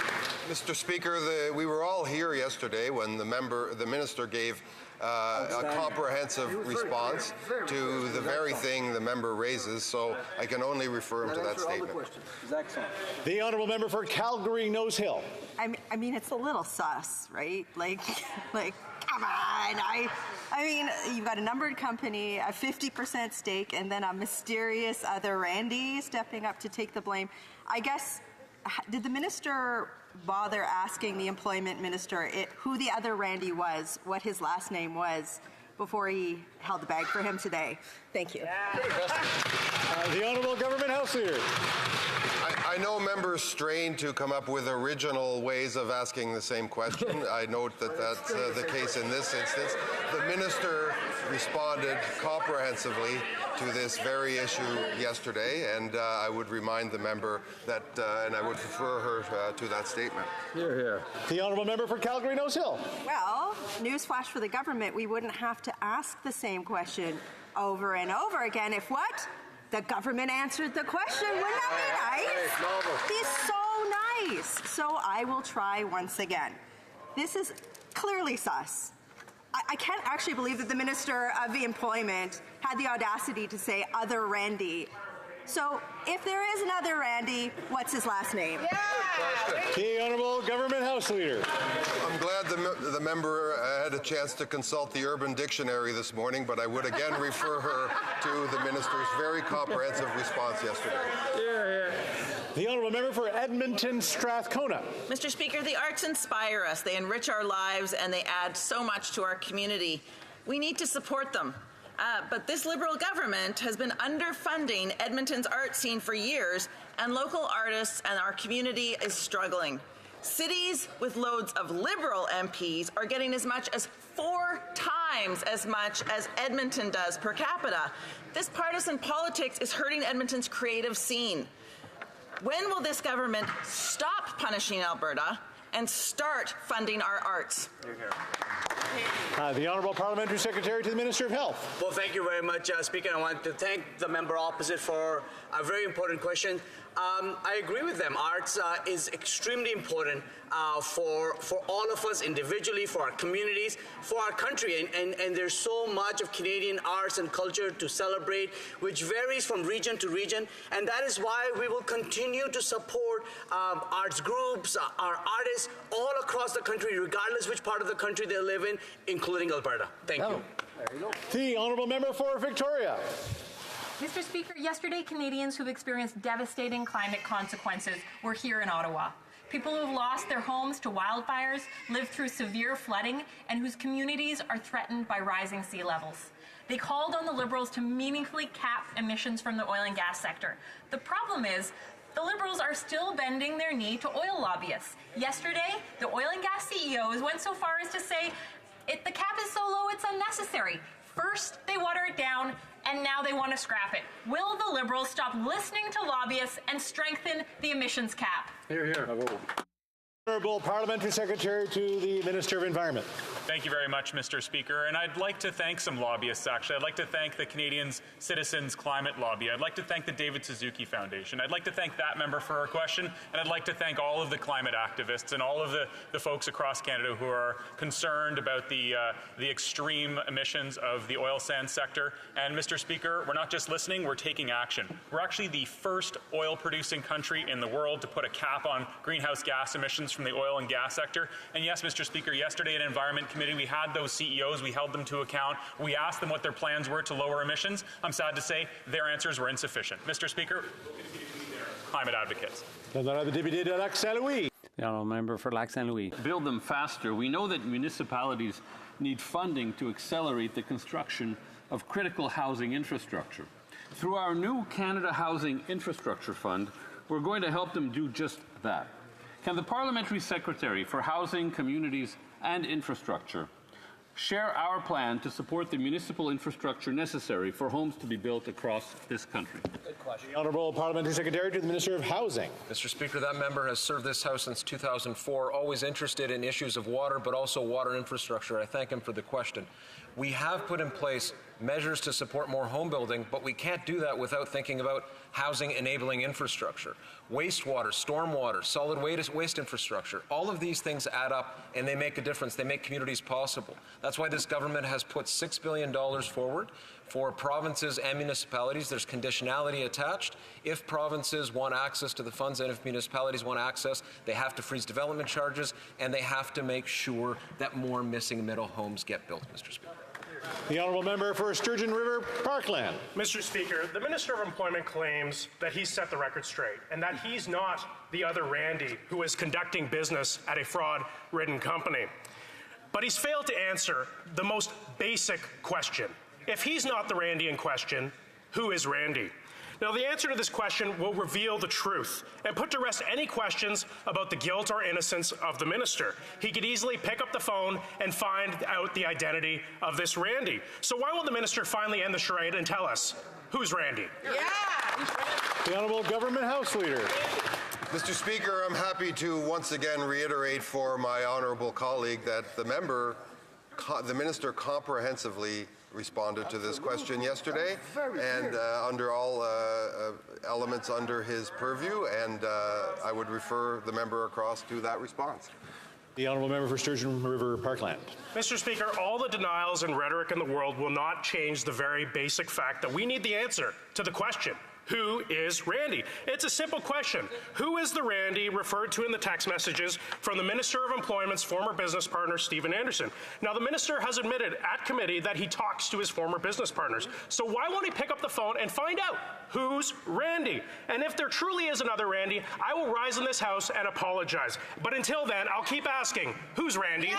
Mr. Speaker, we were all here yesterday when the minister gave a comprehensive response to the very thing the member raises, so I can only refer him to that statement. The Honourable Member for Calgary Nose Hill. I mean, it's a little sus, right? Like, come on. I mean, you've got a numbered company, a 50% stake, and then a mysterious other Randy stepping up to take the blame. I guess, did the minister bother asking the employment minister who the other Randy was, what his last name was, before he held the bag for him today? Thank you. The Honourable Government House Leader. I know members strain to come up with original ways of asking the same question. I note that that's the case in this instance. The minister responded comprehensively to this very issue yesterday, and I would remind the member that, and I would refer her to that statement. Hear, hear. The Honourable Member for Calgary Nose Hill. Well, newsflash for the government, we wouldn't have to ask the same question over and over again if what? the government answered the question. Wouldn't that be nice? He's so nice. So I will try once again. This is clearly sus. I can't actually believe that the Minister of Employment had the audacity to say other Randy. So if there is another Randy, what's his last name? The Honourable Government House Leader. I'm glad the member had a chance to consult the Urban Dictionary this morning, but I would again refer her to the minister's very comprehensive response yesterday. The Honourable Member for Edmonton Strathcona. Mr. Speaker, the arts inspire us. They enrich our lives and they add so much to our community. We need to support them. But this Liberal government has been underfunding Edmonton's art scene for years, and local artists and our community is struggling. Cities with loads of Liberal MPs are getting as much as 4 times as much as Edmonton does per capita. This partisan politics is hurting Edmonton's creative scene. When will this government stop punishing Alberta and start funding our arts? The Honourable Parliamentary Secretary to the Minister of Health. Well, thank you very much, Speaker. I want to thank the member opposite for a very important question. I agree with them. Arts is extremely important for all of us individually, for our communities, for our country. And there's so much of Canadian arts and culture to celebrate, which varies from region to region. And that is why we will continue to support arts groups, our artists all across the country, regardless which part of the country they live in, including Alberta. Thank you. The Honourable Member for Victoria. Mr. Speaker, yesterday Canadians who've experienced devastating climate consequences were here in Ottawa. People who have lost their homes to wildfires, lived through severe flooding, and whose communities are threatened by rising sea levels. They called on the Liberals to meaningfully cap emissions from the oil and gas sector. The problem is, the Liberals are still bending their knee to oil lobbyists. Yesterday, the oil and gas CEOs went so far as to say, the cap is so low it's unnecessary. First, they water it down, and now they want to scrap it. Will the Liberals stop listening to lobbyists and strengthen the emissions cap? Hear, hear. Honourable Parliamentary Secretary to the Minister of Environment. Thank you very much, Mr. Speaker. And I'd like to thank some lobbyists, actually. I'd like to thank the Canadians Citizens Climate Lobby. I'd like to thank the David Suzuki Foundation. I'd like to thank that member for her question. And I'd like to thank all of the climate activists and all of the folks across Canada who are concerned about the extreme emissions of the oil sands sector. And, Mr. Speaker, we're not just listening, we're taking action. We're actually the first oil-producing country in the world to put a cap on greenhouse gas emissions from the oil and gas sector. And yes, Mr. Speaker, yesterday at Environment Committee, we had those CEOs, we held them to account, we asked them what their plans were to lower emissions. I'm sad to say their answers were insufficient. Mr. Speaker, climate advocates. The Honourable Member for Lac Saint Louis. Build them faster. We know that municipalities need funding to accelerate the construction of critical housing infrastructure. Through our new Canada Housing Infrastructure Fund, we're going to help them do just that. Can the Parliamentary Secretary for Housing, Communities and Infrastructure share our plan to support the municipal infrastructure necessary for homes to be built across this country? Good question. The Honourable Parliamentary Secretary to the Minister of Housing. Mr. Speaker, that member has served this House since 2004, always interested in issues of water, but also water infrastructure. I thank him for the question. We have put in place measures to support more home building, but we can't do that without thinking about housing enabling infrastructure. Wastewater, stormwater, solid waste infrastructure, all of these things add up and they make a difference. They make communities possible. That's why this government has put $6 billion forward for provinces and municipalities. There's conditionality attached. If provinces want access to the funds and if municipalities want access, they have to freeze development charges and they have to make sure that more missing middle homes get built, Mr. Speaker. The Honourable Member for Sturgeon River Parkland. Mr. Speaker, the Minister of Employment claims that he's set the record straight and that he's not the other Randy who is conducting business at a fraud-ridden company. But he's failed to answer the most basic question. If he's not the Randy in question, who is Randy? Now, the answer to this question will reveal the truth and put to rest any questions about the guilt or innocence of the minister. He could easily pick up the phone and find out the identity of this Randy. So why won't the minister finally end the charade and tell us who's Randy? Yeah. The Honourable Government House Leader. Mr. Speaker, I'm happy to once again reiterate for my honourable colleague that the minister comprehensively responded to this question yesterday, and under all elements under his purview, and I would refer the member across to that response. The honourable member for Sturgeon River Parkland. Mr. Speaker, all the denials and rhetoric in the world will not change the very basic fact that we need the answer to the question. Who is Randy? It's a simple question. Who is the Randy referred to in the text messages from the Minister of Employment's former business partner, Stephen Anderson? Now, the minister has admitted at committee that he talks to his former business partners. So why won't he pick up the phone and find out who's Randy? And if there truly is another Randy, I will rise in this House and apologize. But until then, I'll keep asking, who's Randy?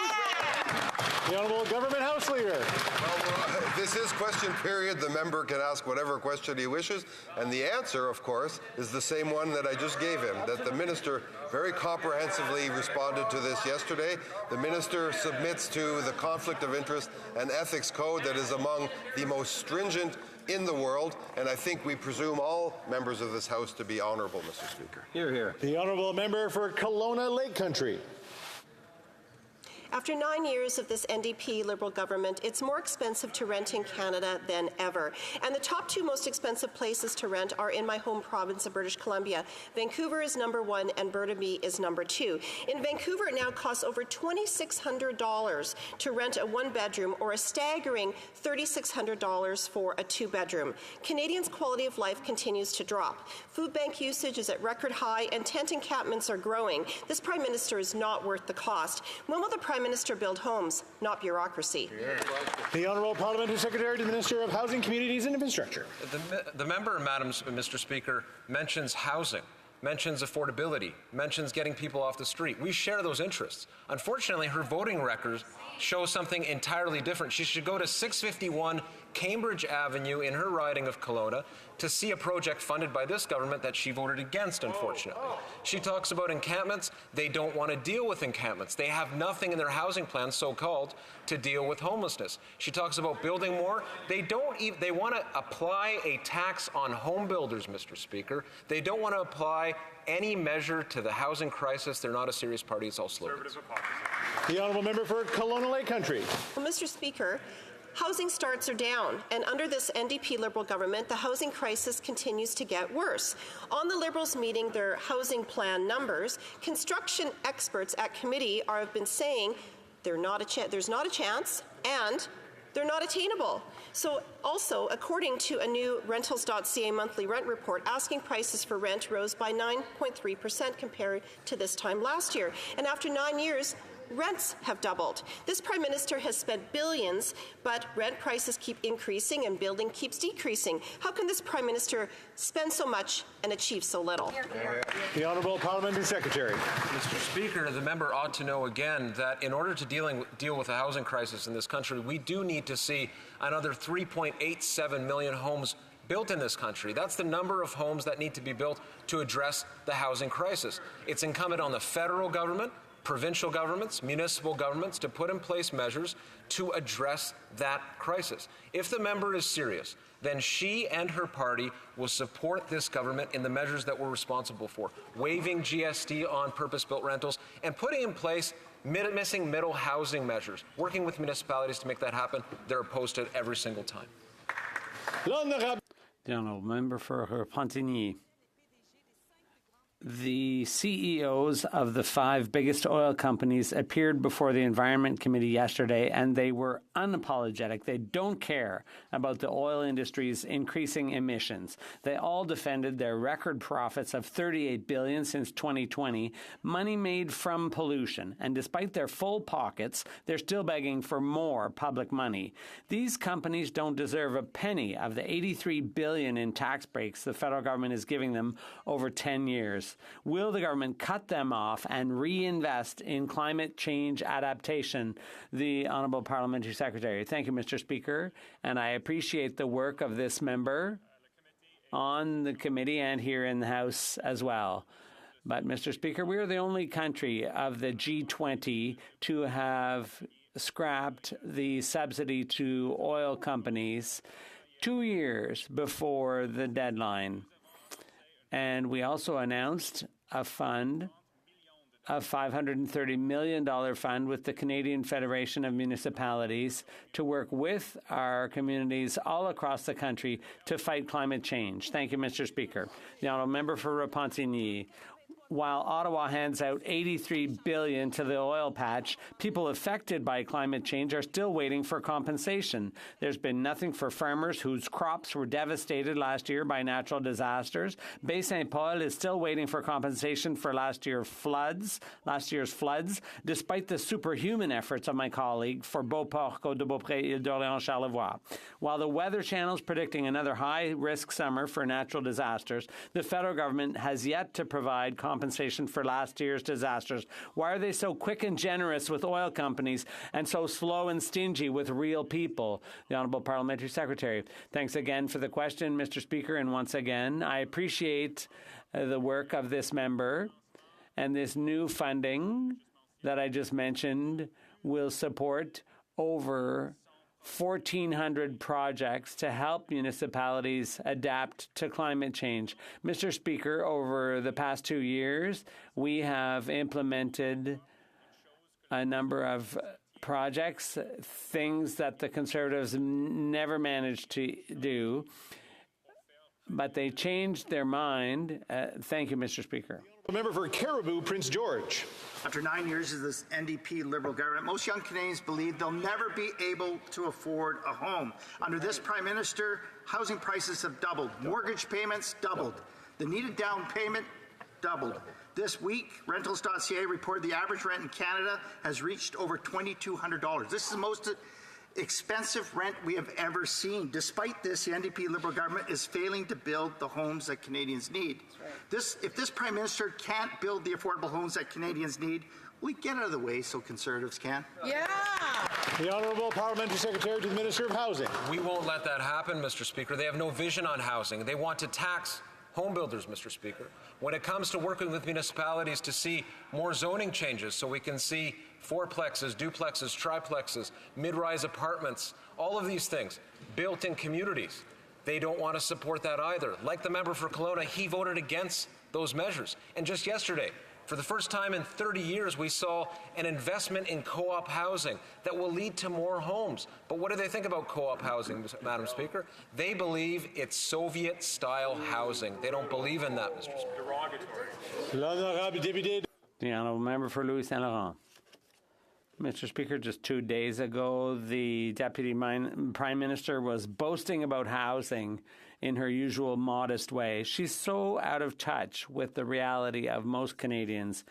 The Honourable Government House Leader. Well, this is question period. The member can ask whatever question he wishes, and the answer, of course, is the same one that I just gave him, that the minister very comprehensively responded to this yesterday. The minister submits to the Conflict of Interest and Ethics Code that is among the most stringent in the world, and I think we presume all members of this House to be honourable, Mr. Speaker. Hear, hear. The Honourable Member for Kelowna Lake Country. After 9 years of this NDP Liberal government, it's more expensive to rent in Canada than ever. And the top two most expensive places to rent are in my home province of British Columbia. Vancouver is number 1 and Burnaby is number 2. In Vancouver, it now costs over $2,600 to rent a one-bedroom or a staggering $3,600 for a two-bedroom. Canadians' quality of life continues to drop. Food bank usage is at record high and tent encampments are growing. This Prime Minister is not worth the cost. When will the Prime Minister build homes, not bureaucracy? The Honourable Parliamentary Secretary to the Minister of Housing, Communities and Infrastructure. The member, Mr. Speaker, mentions housing, mentions affordability, mentions getting people off the street. We share those interests. Unfortunately, her voting records show something entirely different. She should go to 651 Cambridge Avenue in her riding of Kelowna to see a project funded by this government that she voted against, unfortunately. She talks about encampments. They don't want to deal with encampments. They have nothing in their housing plan, so-called, to deal with homelessness. She talks about building more. They want to apply a tax on home builders, Mr. Speaker. They don't want to apply any measure to the housing crisis. They're not a serious party. It's all slogans. The Honourable Member for Kelowna Lake Country. Well, Mr. Speaker, housing starts are down, and under this NDP Liberal government, the housing crisis continues to get worse. On the Liberals meeting their housing plan numbers, construction experts at committee have been saying there's not a chance, and they're not attainable. So also, according to a new Rentals.ca monthly rent report, asking prices for rent rose by 9.3% compared to this time last year. And after 9 years, rents have doubled. This Prime Minister has spent billions, but rent prices keep increasing and building keeps decreasing. How can this Prime Minister spend so much and achieve so little? The Honourable Parliamentary Secretary. Mr. Speaker, the member ought to know again that in order to deal with the housing crisis in this country, we do need to see another 3.87 million homes built in this country. That's the number of homes that need to be built to address the housing crisis. It's incumbent on the federal government, provincial governments, municipal governments to put in place measures to address that crisis. If the member is serious, then she and her party will support this government in the measures that we're responsible for, waiving GST on purpose-built rentals and putting in place missing middle housing measures, working with municipalities to make that happen. They're opposed to it every single time. The Honourable Member for Pontigny. The CEOs of the 5 biggest oil companies appeared before the Environment Committee yesterday, and they were unapologetic. They don't care about the oil industry's increasing emissions. They all defended their record profits of $38 billion since 2020, money made from pollution. And despite their full pockets, they're still begging for more public money. These companies don't deserve a penny of the $83 billion in tax breaks the federal government is giving them over 10 years. Will the government cut them off and reinvest in climate change adaptation? The Honourable Parliamentary Secretary. Thank you, Mr. Speaker, and I appreciate the work of this member on the committee and here in the House as well. But, Mr. Speaker, we are the only country of the G20 to have scrapped the subsidy to oil companies 2 years before the deadline. And we also announced a fund a $530 million fund with the Canadian Federation of Municipalities to work with our communities all across the country to fight climate change. Thank you, Mr. Speaker. The honourable member for Repentigny. While Ottawa hands out $83 billion to the oil patch, people affected by climate change are still waiting for compensation. There's been nothing for farmers whose crops were devastated last year by natural disasters. Bay St. Paul is still waiting for compensation for last year's floods, despite the superhuman efforts of my colleague for Beauport, Côte-de-Beaupré, Île-d'Orléans, Charlevoix. While the Weather Channel is predicting another high-risk summer for natural disasters, the federal government has yet to provide compensation for last year's disasters. Why are they so quick and generous with oil companies and so slow and stingy with real people? The Honourable Parliamentary Secretary. Thanks again for the question, Mr. Speaker. And once again, I appreciate the work of this member, and this new funding that I just mentioned will support over 1,400 projects to help municipalities adapt to climate change. Mr. Speaker, over the past 2 years, we have implemented a number of projects, things that the Conservatives never managed to do, but they changed their mind. Thank you, Mr. Speaker. The member for Caribou, Prince George. After 9 years of this NDP Liberal government, most young Canadians believe they'll never be able to afford a home. Under this Prime Minister, housing prices have doubled. Mortgage payments doubled. The needed down payment doubled. This week, Rentals.ca reported the average rent in Canada has reached over $2,200. This is the most expensive rent we have ever seen. Despite this, the NDP Liberal government is failing to build the homes that Canadians need. If this Prime Minister can't build the affordable homes that Canadians need, we get out of the way so Conservatives can. Yeah. The Honourable Parliamentary Secretary to the Minister of Housing. We won't let that happen, Mr. Speaker. They have no vision on housing. They want to tax home builders, Mr. Speaker. When it comes to working with municipalities to see more zoning changes so we can see fourplexes, duplexes, triplexes, mid-rise apartments, all of these things built in communities, they don't want to support that either. Like the member for Kelowna, he voted against those measures. And just yesterday, for the first time in 30 years, we saw an investment in co-op housing that will lead to more homes. But what do they think about co-op housing, Madam Speaker? They believe it's Soviet-style housing. They don't believe in that, Mr. Speaker. The Honourable Member for Louis Saint Laurent. Mr. Speaker, just 2 days ago, the Deputy Prime Minister was boasting about housing in her usual modest way. She's so out of touch with the reality of most Canadians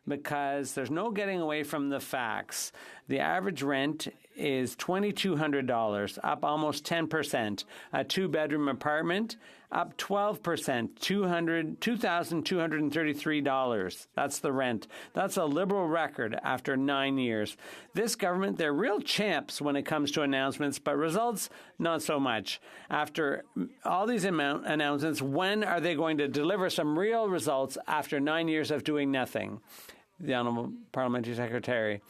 because there's no getting away from the facts. The average rent is $2,200, up almost 10%. A two-bedroom apartment, up 12%, $2,233. That's the rent. That's a Liberal record after 9 years. This government, they're real champs when it comes to announcements, but results, not so much. After all these announcements, when are they going to deliver some real results after 9 years of doing nothing? The Honourable Parliamentary Secretary.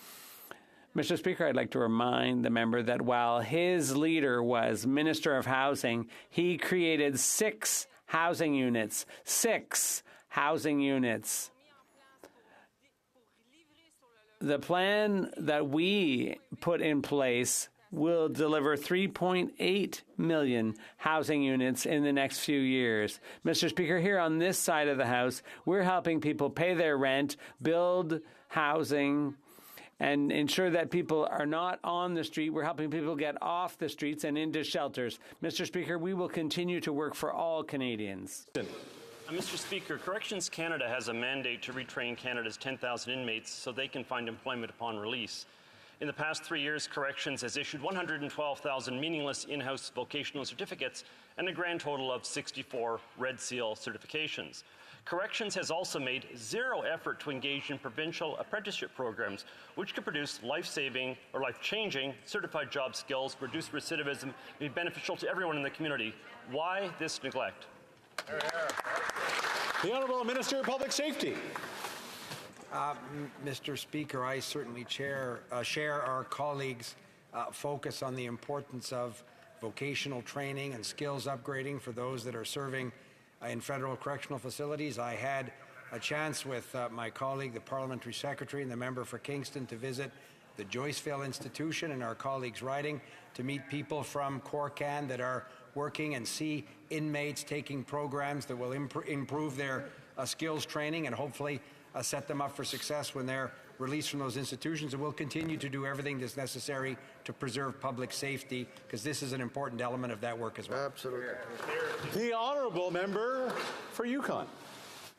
Mr. Speaker, I'd like to remind the member that while his leader was Minister of Housing, he created 6 housing units. 6 housing units. The plan that we put in place will deliver 3.8 million housing units in the next few years. Mr. Speaker, here on this side of the House, we're helping people pay their rent, build housing, and ensure that people are not on the street. We're helping people get off the streets and into shelters. Mr. Speaker, we will continue to work for all Canadians. Mr. Speaker, Corrections Canada has a mandate to retrain Canada's 10,000 inmates so they can find employment upon release. In the past 3 years, Corrections has issued 112,000 meaningless in-house vocational certificates and a grand total of 64 Red Seal certifications. Corrections has also made zero effort to engage in provincial apprenticeship programs, which could produce life-saving or life-changing certified job skills, reduce recidivism, and be beneficial to everyone in the community. Why this neglect? The Honourable Minister of Public Safety. Mr. Speaker, I certainly share our colleagues' focus on the importance of vocational training and skills upgrading for those that are serving in federal correctional facilities. I had a chance with my colleague, the Parliamentary Secretary, and the member for Kingston to visit the Joyceville Institution in our colleagues' riding, to meet people from Corcan that are working and see inmates taking programs that will improve their skills training and hopefully set them up for success when they're released from those institutions. And we'll continue to do everything that's necessary to preserve public safety, because this is an important element of that work as well. Absolutely. The honourable member for Yukon.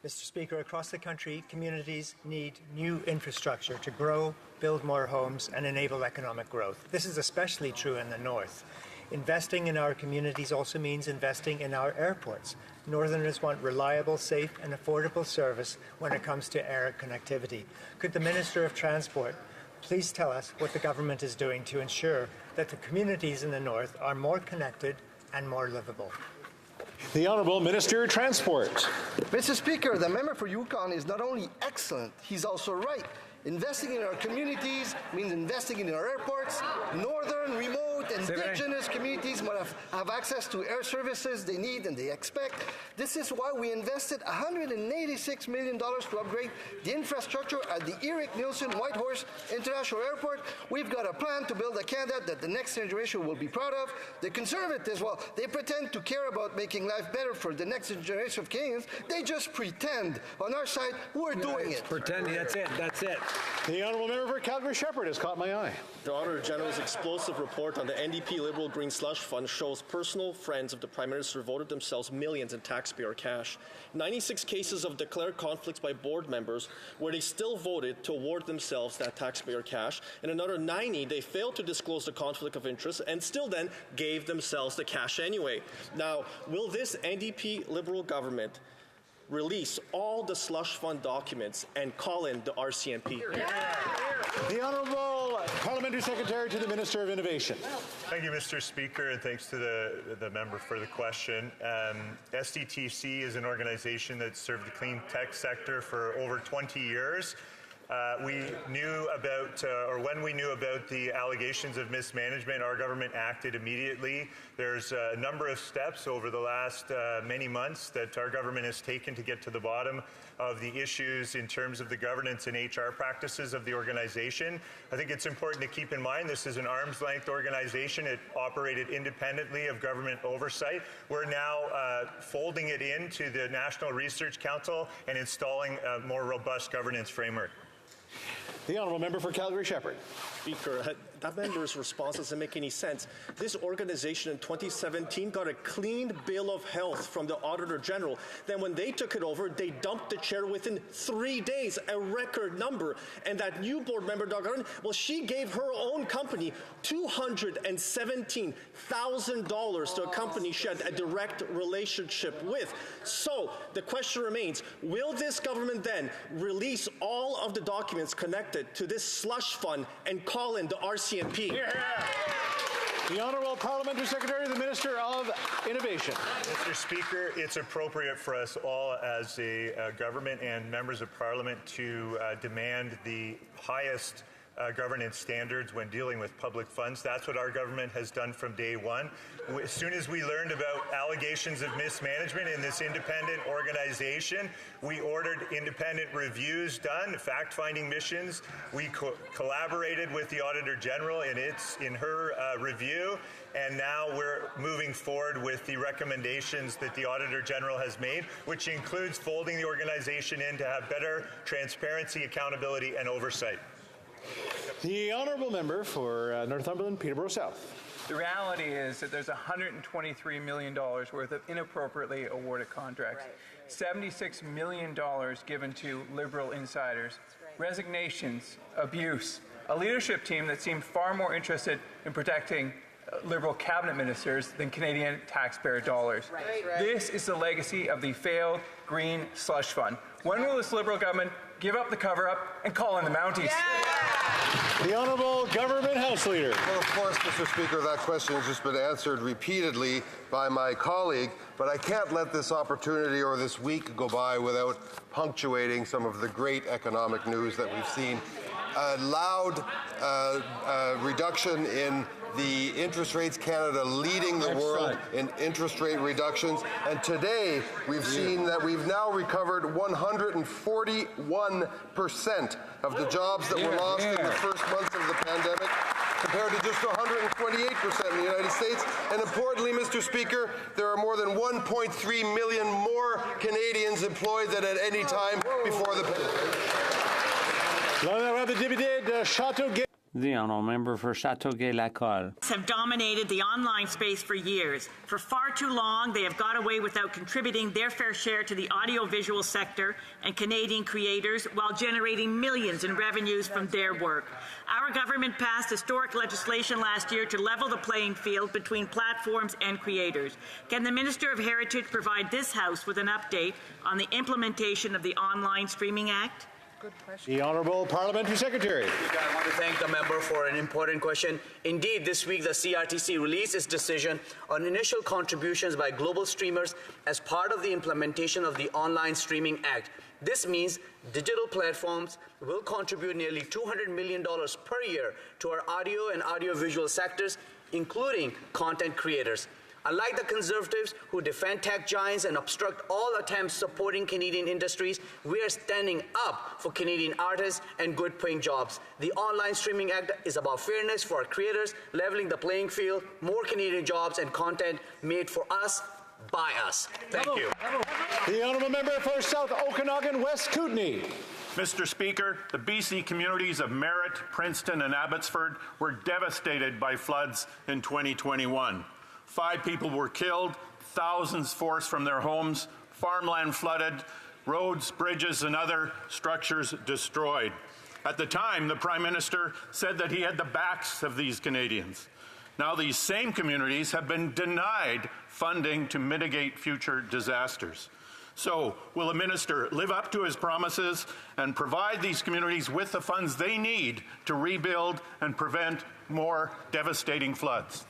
Mr. Speaker, across the country, communities need new infrastructure to grow, build more homes, and enable economic growth. This is especially true in the north. Investing in our communities also means investing in our airports. Northerners want reliable, safe, and affordable service when it comes to air connectivity. Could the Minister of Transport please tell us what the government is doing to ensure that the communities in the north are more connected and more livable? The Honourable Minister of Transport. Mr. Speaker, the member for Yukon is not only excellent, he's also right. Investing in our communities means investing in our airports. Northern, remote, indigenous communities must have access to air services they need and they expect. This is why we invested $186 million to upgrade the infrastructure at the Eric Nielsen Whitehorse International Airport. We've got a plan to build a Canada that the next generation will be proud of. The Conservatives, well, they pretend to care about making life better for the next generation of Canadians. They just pretend. On our side, we're doing it. Pretending, that's it, that's it. The honourable member for Calgary Shepherd has caught my eye. The Auditor General's explosive report on the NDP Liberal Green Slush Fund shows personal friends of the Prime Minister voted themselves millions in taxpayer cash. 96 cases of declared conflicts by board members where they still voted to award themselves that taxpayer cash, and another 90 they failed to disclose the conflict of interest and still then gave themselves the cash anyway. Now, will this NDP Liberal government release all the slush fund documents and call in the RCMP? The Honourable Parliamentary Secretary to the Minister of Innovation. Thank you, Mr. Speaker, and thanks to the member for the question. SDTC is an organization that served the clean tech sector for over 20 years. We knew about, or when we knew about the allegations of mismanagement, our government acted immediately. There's a number of steps over the last many months that our government has taken to get to the bottom of the issues in terms of the governance and HR practices of the organization. I think it's important to keep in mind this is an arm's length organization. It operated independently of government oversight. We're now folding it into the National Research Council and installing a more robust governance framework. The honourable member for Calgary Shepherd. Speaker, that member's response doesn't make any sense. This organization in 2017 got a clean bill of health from the Auditor General. Then when they took it over, they dumped the chair within 3 days, a record number. And that new board member, Doug Arden, well, she gave her own company $217,000 to a company she had a direct relationship with. So the question remains, will this government then release all of the documents connected to this slush fund and call in the RCMP? The Honourable Parliamentary Secretary to the Minister of Innovation. Mr. Speaker, it's appropriate for us all as a government and members of Parliament to demand the highest governance standards when dealing with public funds. That's what our government has done from day one. As soon as we learned about allegations of mismanagement in this independent organization, we ordered independent reviews done, fact-finding missions. We collaborated with the Auditor General in her review, and now we're moving forward with the recommendations that the Auditor General has made, which includes folding the organization in to have better transparency, accountability, and oversight. The honourable member for Northumberland, Peterborough South. The reality is that there's $123 million worth of inappropriately awarded contracts, $76 million given to Liberal insiders, resignations, abuse, a leadership team that seemed far more interested in protecting Liberal cabinet ministers than Canadian taxpayer dollars. This is the legacy of the failed Green Slush Fund. When will this Liberal government give up the cover-up and call in the Mounties? The Honourable Government House Leader. Well, of course, Mr. Speaker, that question has just been answered repeatedly by my colleague, but I can't let this opportunity or this week go by without punctuating some of the great economic news that we've seen. A loud reduction in the Interest Rates Canada leading the world in interest rate reductions. And today, we've seen that we've now recovered 141% of the jobs that were lost in the first months of the pandemic, compared to just 128% in the United States. And importantly, Mr. Speaker, there are more than 1.3 million more Canadians employed than at any time before the pandemic. The honourable member for Châteauguay-Lacolle. Have dominated the online space for years. For far too long, they have got away without contributing their fair share to the audiovisual sector and Canadian creators while generating millions in revenues from their work. Our government passed historic legislation last year to level the playing field between platforms and creators. Can the Minister of Heritage provide this House with an update on the implementation of the Online Streaming Act? The Honourable Parliamentary Secretary. I want to thank the member for an important question. Indeed, this week the CRTC released its decision on initial contributions by global streamers as part of the implementation of the Online Streaming Act. This means digital platforms will contribute nearly $200 million per year to our audio and audiovisual sectors, including content creators. Unlike the Conservatives who defend tech giants and obstruct all attempts supporting Canadian industries, we are standing up for Canadian artists and good-paying jobs. The Online Streaming Act is about fairness for our creators, leveling the playing field, more Canadian jobs and content made for us, by us. Thank you. The honourable member for South Okanagan West Kootenay. Mr. Speaker, the BC communities of Merritt, Princeton and Abbotsford were devastated by floods in 2021. 5 people were killed, thousands forced from their homes, farmland flooded, roads, bridges, and other structures destroyed. At the time, the Prime Minister said that he had the backs of these Canadians. Now these same communities have been denied funding to mitigate future disasters. So, will the minister live up to his promises and provide these communities with the funds they need to rebuild and prevent more devastating floods?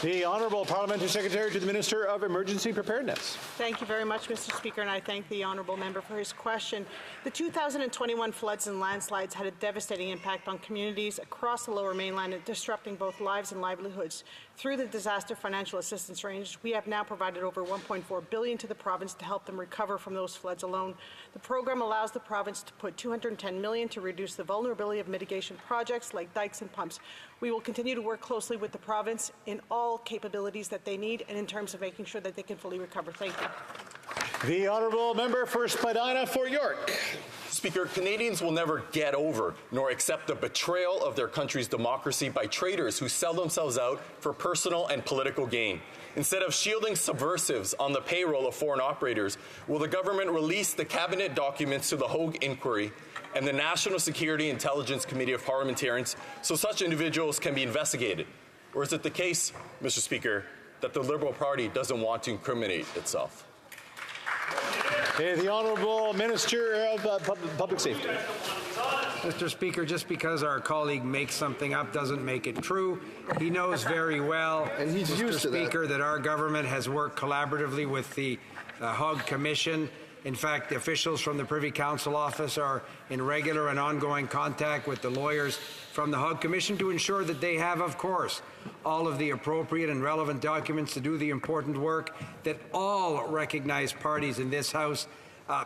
The Honourable Parliamentary Secretary to the Minister of Emergency Preparedness. Thank you very much, Mr. Speaker, and I thank the Honourable Member for his question. The 2021 floods and landslides had a devastating impact on communities across the Lower Mainland, disrupting both lives and livelihoods. Through the Disaster Financial Assistance Range, we have now provided over $1.4 billion to the province to help them recover from those floods alone. The program allows the province to put $210 million to reduce the vulnerability of mitigation projects like dikes and pumps. We will continue to work closely with the province in all capabilities that they need and in terms of making sure that they can fully recover. Thank you. The Honourable Member for Spadina, Fort York. Speaker, Canadians will never get over nor accept the betrayal of their country's democracy by traitors who sell themselves out for personal and political gain. Instead of shielding subversives on the payroll of foreign operators, will the government release the cabinet documents to the HoC inquiry and the National Security Intelligence Committee of Parliamentarians so such individuals can be investigated? Or is it the case, Mr. Speaker, that the Liberal Party doesn't want to incriminate itself? The Honourable Minister of Public Safety. Mr. Speaker, just because our colleague makes something up doesn't make it true. He knows very well, and he's Mr. used to Speaker, that our government has worked collaboratively with the HoC Commission. In fact, the officials from the Privy Council office are in regular and ongoing contact with the lawyers from the HoC Commission to ensure that they have, of course, all of the appropriate and relevant documents to do the important work that all recognized parties in this House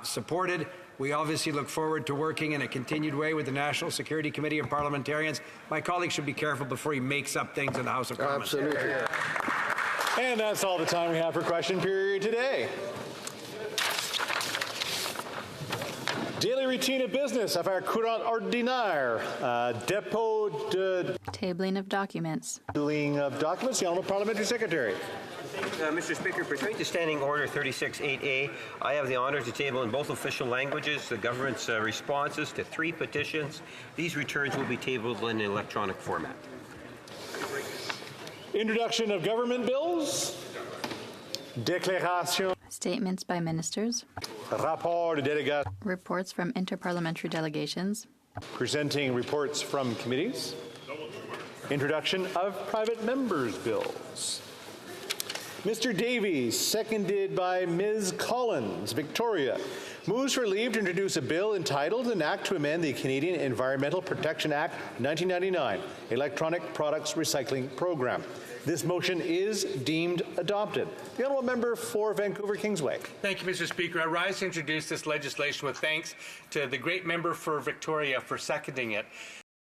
supported. We obviously look forward to working in a continued way with the National Security Committee and parliamentarians. My colleague should be careful before he makes up things in the House of Commons. Absolutely. And that's all the time we have for question period today. Daily routine of business of our courant ordinaire. Depot de... Tabling of documents. Tabling of documents. The Honourable Parliamentary Secretary. Mr. Speaker, pursuant to Standing Order 36.8a, I have the honour to table in both official languages the government's responses to 3 petitions. These returns will be tabled in electronic format. Introduction of government bills. Déclaration. Statements by ministers. Rapport de délégation. Reports from interparliamentary delegations. Presenting reports from committees. Introduction of private members' bills. Mr. Davies, seconded by Ms. Collins, Victoria, moves for leave to introduce a bill entitled An Act to Amend the Canadian Environmental Protection Act 1999 Electronic Products Recycling Program. This motion is deemed adopted. The honourable member for Vancouver Kingsway. Thank you, Mr. Speaker. I rise to introduce this legislation with thanks to the great member for Victoria for seconding it.